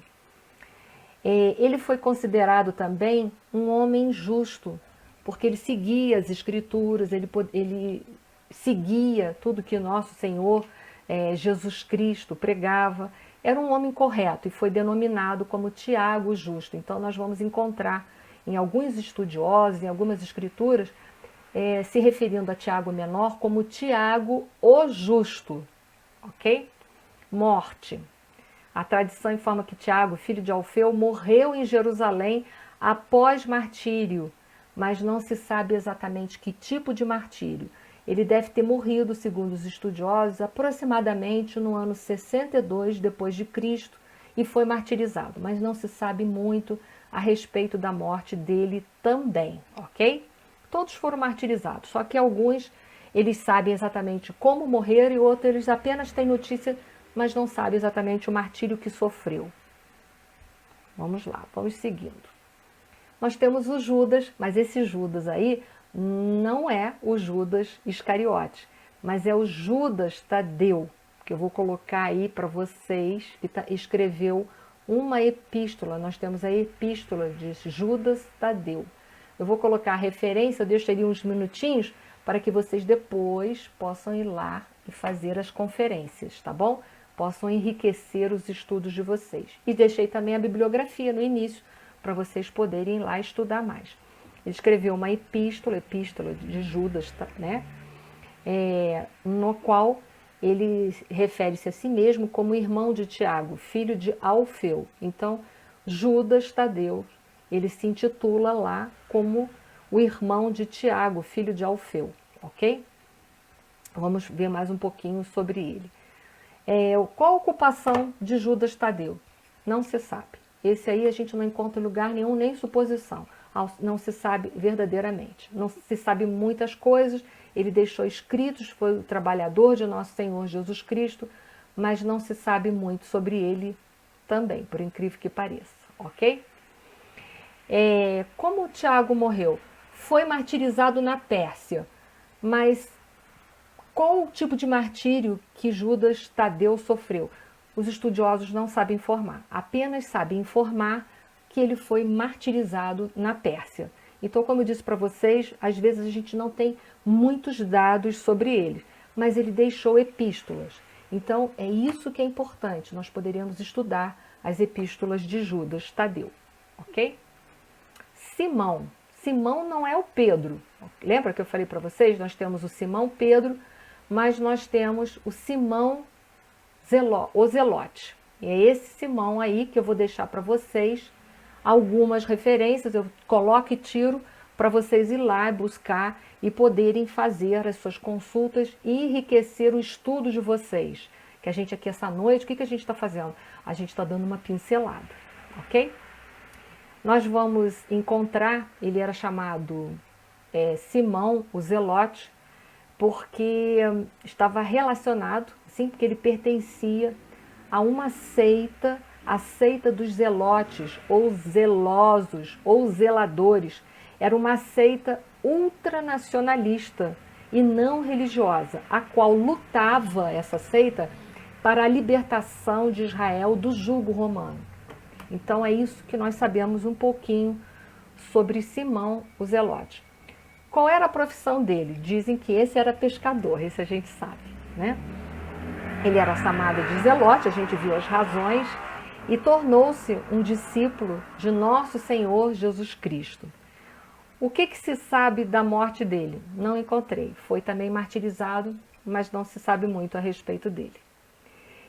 Ele foi considerado também um homem justo, porque ele seguia as escrituras, ele seguia tudo que nosso Senhor Jesus Cristo pregava. Era um homem correto e foi denominado como Tiago o Justo. Então nós vamos encontrar em alguns estudiosos, em algumas escrituras, se referindo a Tiago menor como Tiago o Justo, ok? Morte. A tradição informa que Tiago, filho de Alfeu, morreu em Jerusalém após martírio, mas não se sabe exatamente que tipo de martírio. Ele deve ter morrido, segundo os estudiosos, aproximadamente no ano 62 depois de Cristo e foi martirizado, mas não se sabe muito a respeito da morte dele também, ok? Todos foram martirizados, só que alguns eles sabem exatamente como morrer e outros eles apenas têm notícia, mas não sabem exatamente o martírio que sofreu. Vamos lá, vamos seguindo. Nós temos o Judas, mas esse Judas aí não é o Judas Iscariote, mas é o Judas Tadeu, que eu vou colocar aí para vocês, que escreveu uma epístola. Nós temos a epístola de Judas Tadeu. Eu vou colocar a referência, eu deixaria uns minutinhos para que vocês depois possam ir lá e fazer as conferências, tá bom? Possam enriquecer os estudos de vocês. E deixei também a bibliografia no início, para vocês poderem ir lá estudar mais. Ele escreveu uma epístola de Judas, né? No qual ele refere-se a si mesmo como irmão de Tiago, filho de Alfeu. Então, Judas Tadeu, ele se intitula lá como o irmão de Tiago, filho de Alfeu, ok? Vamos ver mais um pouquinho sobre ele. Qual a ocupação de Judas Tadeu? Não se sabe. Esse aí a gente não encontra em lugar nenhum, nem suposição. Não se sabe verdadeiramente. Não se sabe muitas coisas. Ele deixou escritos, foi o trabalhador de nosso Senhor Jesus Cristo, mas não se sabe muito sobre ele também, por incrível que pareça, ok? Como Tiago morreu? Foi martirizado na Pérsia, mas qual o tipo de martírio que Judas Tadeu sofreu? Os estudiosos não sabem informar, apenas sabem informar que ele foi martirizado na Pérsia. Então, como eu disse para vocês, às vezes a gente não tem muitos dados sobre ele, mas ele deixou epístolas. Então, é isso que é importante, nós poderíamos estudar as epístolas de Judas Tadeu, ok? Simão. Simão não é o Pedro. Lembra que eu falei para vocês? Nós temos o Simão Pedro, mas nós temos o Simão o Zelote. E é esse Simão aí que eu vou deixar para vocês algumas referências, eu coloco e tiro para vocês ir lá buscar e poderem fazer as suas consultas e enriquecer o estudo de vocês. Que a gente aqui essa noite, o que a gente está fazendo? A gente está dando uma pincelada, ok? Nós vamos encontrar, ele era chamado Simão o Zelote, porque estava relacionado, sim, porque ele pertencia a uma seita, a seita dos zelotes, ou zelosos, ou zeladores. Era uma seita ultranacionalista e não religiosa, a qual lutava, essa seita, para a libertação de Israel do jugo romano. Então é isso que nós sabemos um pouquinho sobre Simão o Zelote. Qual era a profissão dele? Dizem que esse era pescador, esse a gente sabe, né? Ele era chamado de Zelote, a gente viu as razões, e tornou-se um discípulo de nosso Senhor Jesus Cristo. O que se sabe da morte dele? Não encontrei. Foi também martirizado, mas não se sabe muito a respeito dele.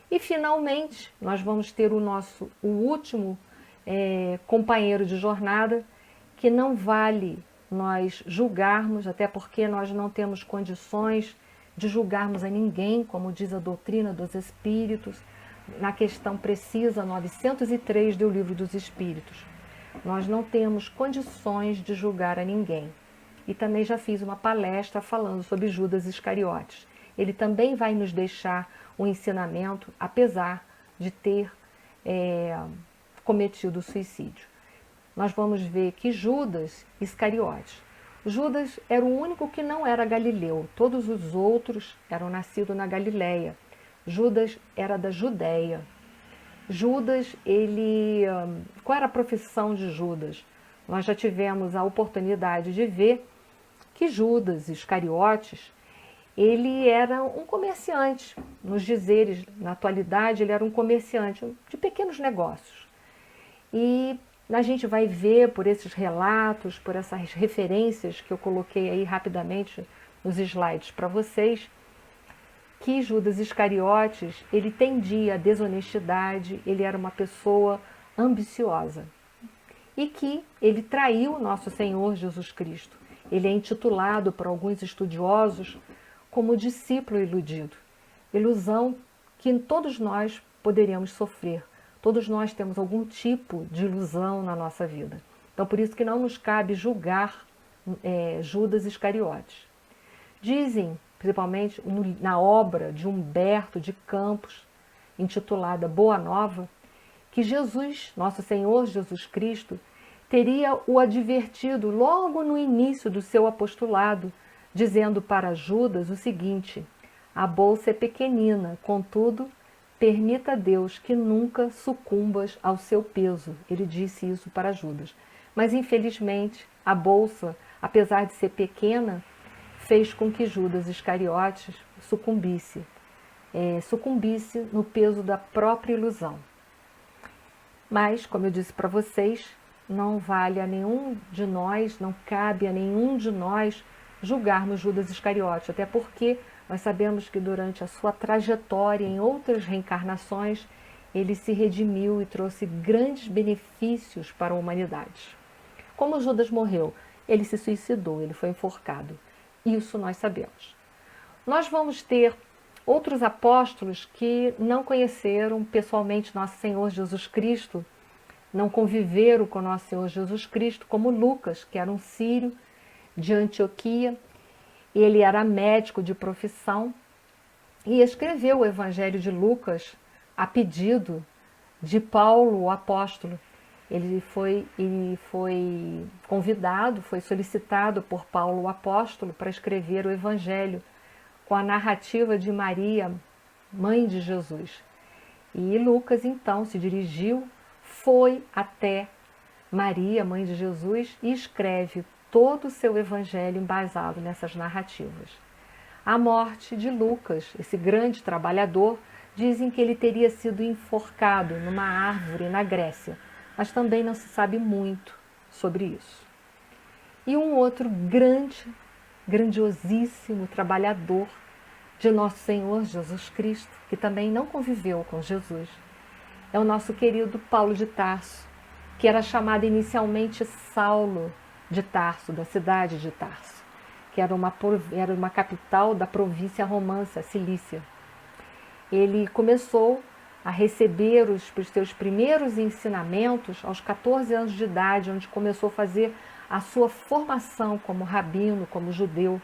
E finalmente, nós vamos ter o último companheiro de jornada, que não vale nós julgarmos, até porque nós não temos condições de julgarmos a ninguém, como diz a doutrina dos Espíritos, na questão precisa 903 do Livro dos Espíritos. Nós não temos condições de julgar a ninguém. e também já fiz uma palestra falando sobre Judas Iscariotes. Ele também vai nos deixar um ensinamento, apesar de ter cometido suicídio. Nós vamos ver que Judas Iscariotes, Judas era o único que não era galileu, todos os outros eram nascidos na Galileia. Judas era da Judéia. Judas, qual era a profissão de Judas? Nós já tivemos a oportunidade de ver que Judas Iscariotes, ele era um comerciante, nos dizeres, na atualidade, ele era um comerciante de pequenos negócios. E a gente vai ver por esses relatos, por essas referências que eu coloquei aí rapidamente nos slides para vocês, que Judas Iscariotes, ele tendia à desonestidade, ele era uma pessoa ambiciosa. E que ele traiu nosso Senhor Jesus Cristo. Ele é intitulado por alguns estudiosos como discípulo iludido. Ilusão que todos nós poderíamos sofrer. Todos nós temos algum tipo de ilusão na nossa vida. Então, por isso que não nos cabe julgar Judas Iscariotes. Dizem, principalmente na obra de Humberto de Campos, intitulada Boa Nova, que Jesus, nosso Senhor Jesus Cristo, teria o advertido logo no início do seu apostolado, dizendo para Judas o seguinte: a bolsa é pequenina, contudo, permita a Deus que nunca sucumbas ao seu peso. Ele disse isso para Judas. Mas, infelizmente, a bolsa, apesar de ser pequena, fez com que Judas Iscariotes sucumbisse no peso da própria ilusão. Mas, como eu disse para vocês, não vale a nenhum de nós, não cabe a nenhum de nós julgarmos Judas Iscariotes, até porque nós sabemos que durante a sua trajetória em outras reencarnações, ele se redimiu e trouxe grandes benefícios para a humanidade. Como Judas morreu? Ele se suicidou, ele foi enforcado. Isso nós sabemos. Nós vamos ter outros apóstolos que não conheceram pessoalmente nosso Senhor Jesus Cristo, não conviveram com nosso Senhor Jesus Cristo, como Lucas, que era um sírio de Antioquia. Ele era médico de profissão e escreveu o Evangelho de Lucas a pedido de Paulo, o apóstolo. Ele foi convidado, foi solicitado por Paulo, o apóstolo, para escrever o Evangelho com a narrativa de Maria, mãe de Jesus. E Lucas, então, se dirigiu, foi até Maria, mãe de Jesus, e escreve todo o seu evangelho embasado nessas narrativas. A morte de Lucas, esse grande trabalhador, dizem que ele teria sido enforcado numa árvore na Grécia, mas também não se sabe muito sobre isso. E um outro grandiosíssimo trabalhador de nosso Senhor Jesus Cristo, que também não conviveu com Jesus, é o nosso querido Paulo de Tarso, que era chamado inicialmente Saulo de Tarso, da cidade de Tarso, que era uma capital da província romana, Cilícia. Ele começou a receber os seus primeiros ensinamentos aos 14 anos de idade, onde começou a fazer a sua formação como rabino, como judeu.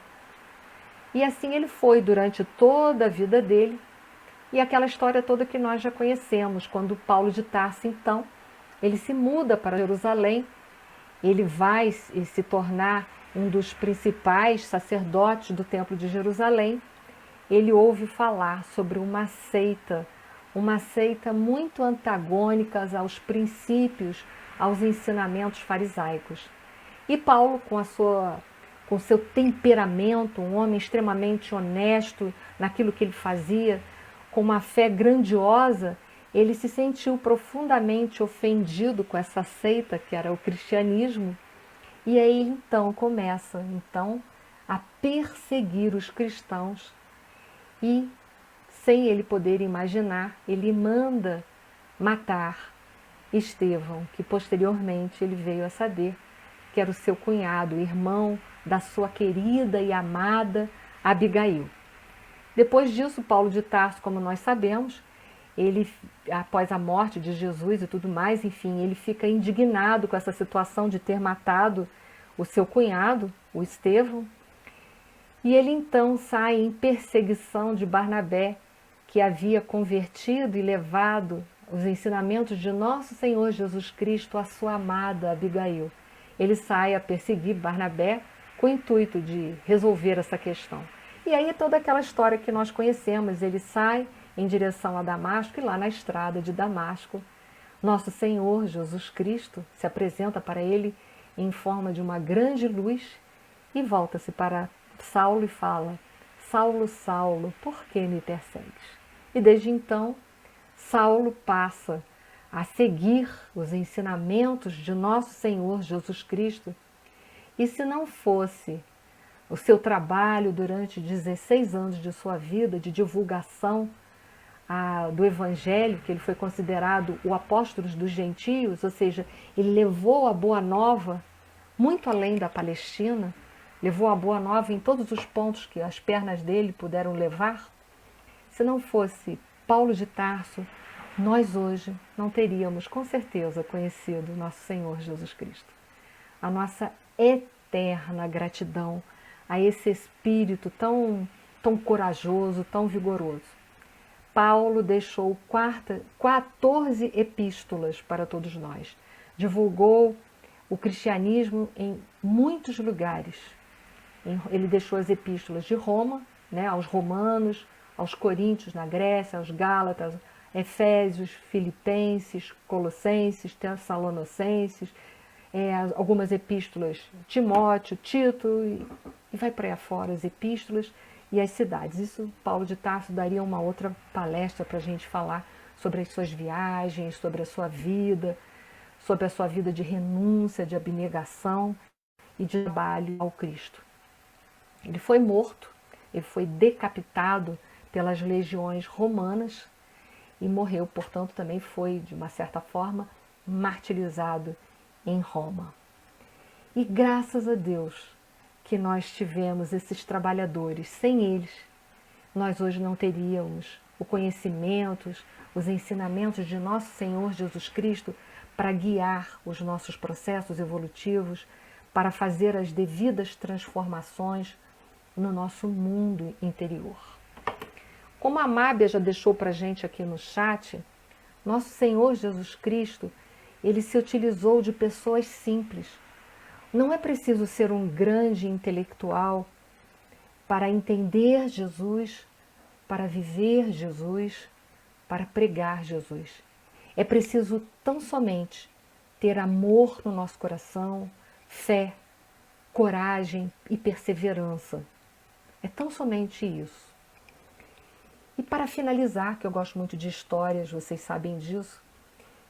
E assim ele foi durante toda a vida dele, e aquela história toda que nós já conhecemos, quando Paulo de Tarso, então, ele se muda para Jerusalém, ele vai se tornar um dos principais sacerdotes do Templo de Jerusalém. Ele ouve falar sobre uma seita muito antagônica aos princípios, aos ensinamentos farisaicos. E Paulo, com seu temperamento, um homem extremamente honesto naquilo que ele fazia, com uma fé grandiosa, ele se sentiu profundamente ofendido com essa seita que era o cristianismo, e aí então começa a perseguir os cristãos e, sem ele poder imaginar, ele manda matar Estevão, que posteriormente ele veio a saber que era o seu cunhado, irmão da sua querida e amada Abigail. Depois disso, Paulo de Tarso, como nós sabemos, ele, após a morte de Jesus e tudo mais, enfim, ele fica indignado com essa situação de ter matado o seu cunhado, o Estevão, e ele então sai em perseguição de Barnabé, que havia convertido e levado os ensinamentos de nosso Senhor Jesus Cristo à sua amada Abigail. Ele sai a perseguir Barnabé com o intuito de resolver essa questão. E aí toda aquela história que nós conhecemos, ele sai em direção a Damasco e lá na estrada de Damasco, nosso Senhor Jesus Cristo se apresenta para ele em forma de uma grande luz e volta-se para Saulo e fala: Saulo, Saulo, por que me persegues? E desde então, Saulo passa a seguir os ensinamentos de nosso Senhor Jesus Cristo. E se não fosse o seu trabalho durante 16 anos de sua vida de divulgação do Evangelho, que ele foi considerado o apóstolo dos gentios, ou seja, ele levou a boa nova muito além da Palestina, levou a boa nova em todos os pontos que as pernas dele puderam levar. Se não fosse Paulo de Tarso, nós hoje não teríamos com certeza conhecido nosso Senhor Jesus Cristo. A nossa eterna gratidão a esse espírito tão corajoso, tão vigoroso. Paulo deixou 14 epístolas para todos nós. Divulgou o cristianismo em muitos lugares. Ele deixou as epístolas de Roma, aos romanos, aos coríntios na Grécia, aos gálatas, Efésios, Filipenses, Colossenses, Tessalonicenses, algumas epístolas, Timóteo, Tito, e vai para aí afora as epístolas e as cidades. Isso, Paulo de Tarso daria uma outra palestra para a gente falar sobre as suas viagens, sobre a sua vida de renúncia, de abnegação e de trabalho ao Cristo. Ele foi morto, ele foi decapitado pelas legiões romanas e morreu, portanto, também foi, de uma certa forma, martirizado em Roma. E graças a Deus que nós tivemos esses trabalhadores. Sem eles, nós hoje não teríamos o conhecimento, os ensinamentos de nosso Senhor Jesus Cristo para guiar os nossos processos evolutivos, para fazer as devidas transformações no nosso mundo interior. Como a Mábia já deixou para a gente aqui no chat, nosso Senhor Jesus Cristo, ele se utilizou de pessoas simples. Não é preciso ser um grande intelectual para entender Jesus, para viver Jesus, para pregar Jesus. É preciso tão somente ter amor no nosso coração, fé, coragem e perseverança. É tão somente isso. E para finalizar, que eu gosto muito de histórias, vocês sabem disso,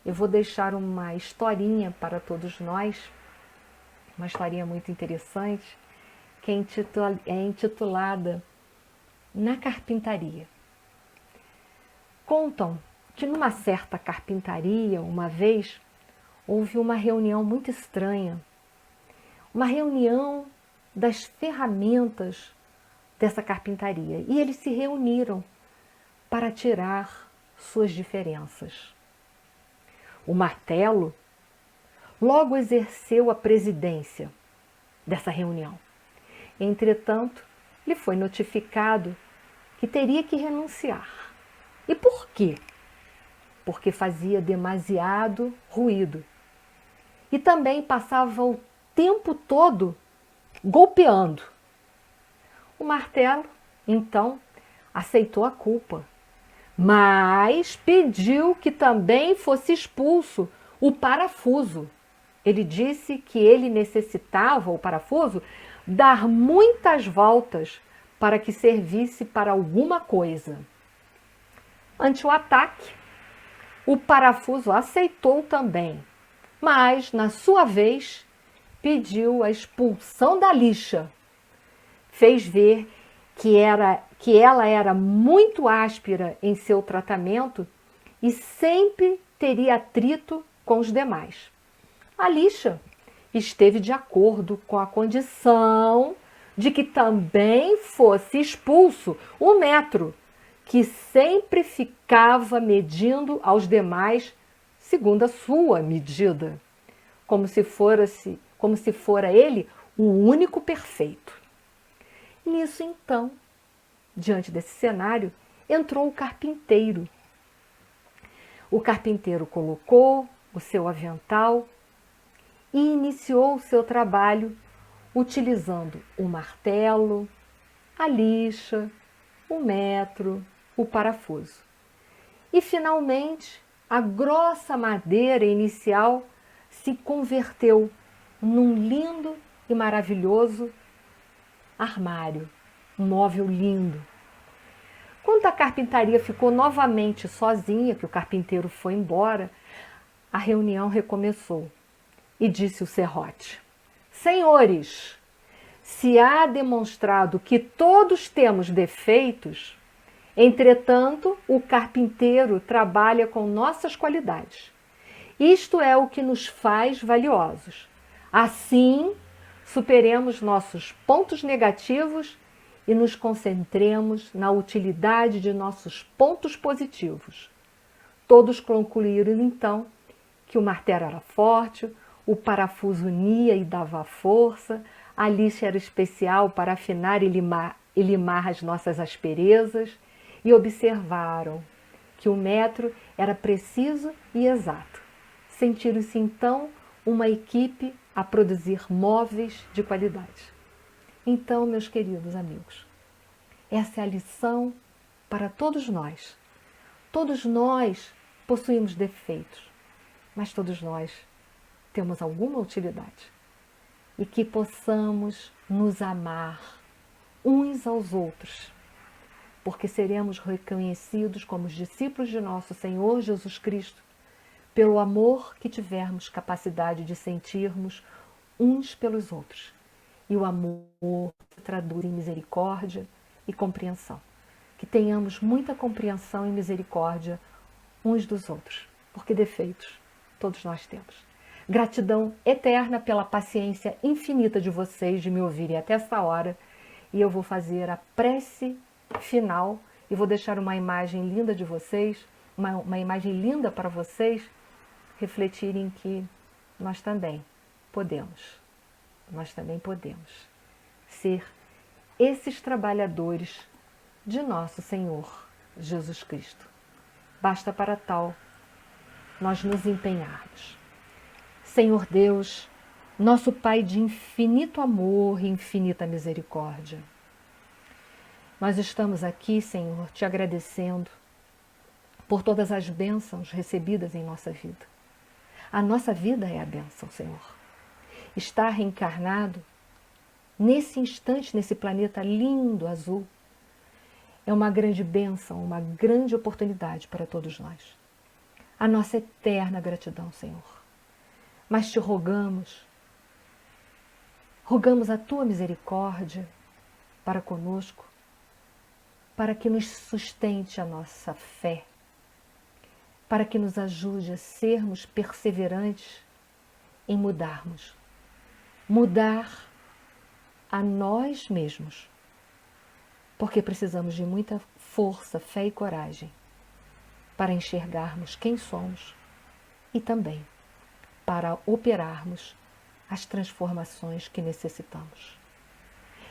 eu vou deixar uma historinha para todos nós, uma historinha muito interessante, que é intitulada Na Carpintaria. Contam que numa certa carpintaria, uma vez, houve uma reunião muito estranha, uma reunião das ferramentas dessa carpintaria. E eles se reuniram para tirar suas diferenças. O martelo logo exerceu a presidência dessa reunião. Entretanto, lhe foi notificado que teria que renunciar. E por quê? Porque fazia demasiado ruído. E também passava o tempo todo golpeando. O martelo, então, aceitou a culpa, mas pediu que também fosse expulso o parafuso. Ele disse que ele necessitava, o parafuso, dar muitas voltas para que servisse para alguma coisa. Ante o ataque, o parafuso aceitou também, mas, na sua vez, pediu a expulsão da lixa. Fez ver que ela era muito áspera em seu tratamento e sempre teria atrito com os demais. A lixa esteve de acordo com a condição de que também fosse expulso o metro, que sempre ficava medindo aos demais segundo a sua medida, como se como se fora ele o único perfeito. Nisso, então, diante desse cenário, entrou o carpinteiro. O carpinteiro colocou o seu avental e iniciou o seu trabalho utilizando o martelo, a lixa, o metro, o parafuso. E, finalmente, a grossa madeira inicial se converteu num lindo e maravilhoso armário, um móvel lindo. Quando a carpintaria ficou novamente sozinha, que o carpinteiro foi embora, a reunião recomeçou e disse o serrote: Senhores, se há demonstrado que todos temos defeitos, entretanto, o carpinteiro trabalha com nossas qualidades. Isto é o que nos faz valiosos. Assim, superemos nossos pontos negativos e nos concentremos na utilidade de nossos pontos positivos. Todos concluíram, então, que o martelo era forte, o parafuso unia e dava força, a lixa era especial para afinar e limar as nossas asperezas, e observaram que o metro era preciso e exato. Sentiram-se, então, uma equipe a produzir móveis de qualidade. Então, meus queridos amigos, essa é a lição para todos nós. Todos nós possuímos defeitos, mas todos nós temos alguma utilidade. E que possamos nos amar uns aos outros, porque seremos reconhecidos como os discípulos de nosso Senhor Jesus Cristo, pelo amor que tivermos capacidade de sentirmos uns pelos outros. E o amor se traduz em misericórdia e compreensão. Que tenhamos muita compreensão e misericórdia uns dos outros, porque defeitos todos nós temos. Gratidão eterna pela paciência infinita de vocês de me ouvirem até essa hora. E eu vou fazer a prece final e vou deixar uma imagem linda de vocês, uma imagem linda para vocês refletirem que nós também podemos ser esses trabalhadores de nosso Senhor Jesus Cristo. Basta para tal nós nos empenharmos. Senhor Deus, nosso Pai de infinito amor e infinita misericórdia, nós estamos aqui, Senhor, te agradecendo por todas as bênçãos recebidas em nossa vida. A nossa vida é a bênção, Senhor. Estar reencarnado nesse instante, nesse planeta lindo, azul, é uma grande bênção, uma grande oportunidade para todos nós. A nossa eterna gratidão, Senhor. Mas te rogamos a tua misericórdia para conosco, para que nos sustente a nossa fé, para que nos ajude a sermos perseverantes em mudar a nós mesmos, porque precisamos de muita força, fé e coragem para enxergarmos quem somos e também para operarmos as transformações que necessitamos.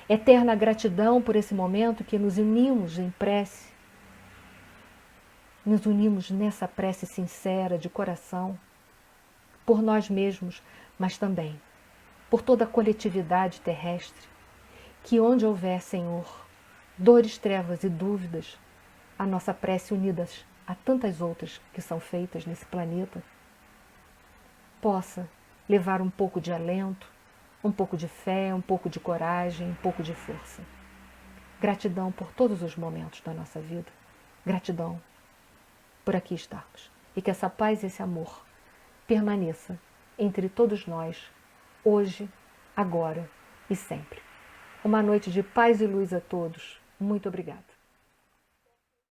Eterna gratidão por esse momento que nos unimos em prece, nos unimos nessa prece sincera, de coração, por nós mesmos, mas também por toda a coletividade terrestre, que onde houver, Senhor, dores, trevas e dúvidas, a nossa prece unidas a tantas outras que são feitas nesse planeta, possa levar um pouco de alento, um pouco de fé, um pouco de coragem, um pouco de força. Gratidão por todos os momentos da nossa vida. Gratidão por aqui estarmos. E que essa paz e esse amor permaneça entre todos nós, hoje, agora e sempre. Uma noite de paz e luz a todos. Muito obrigada.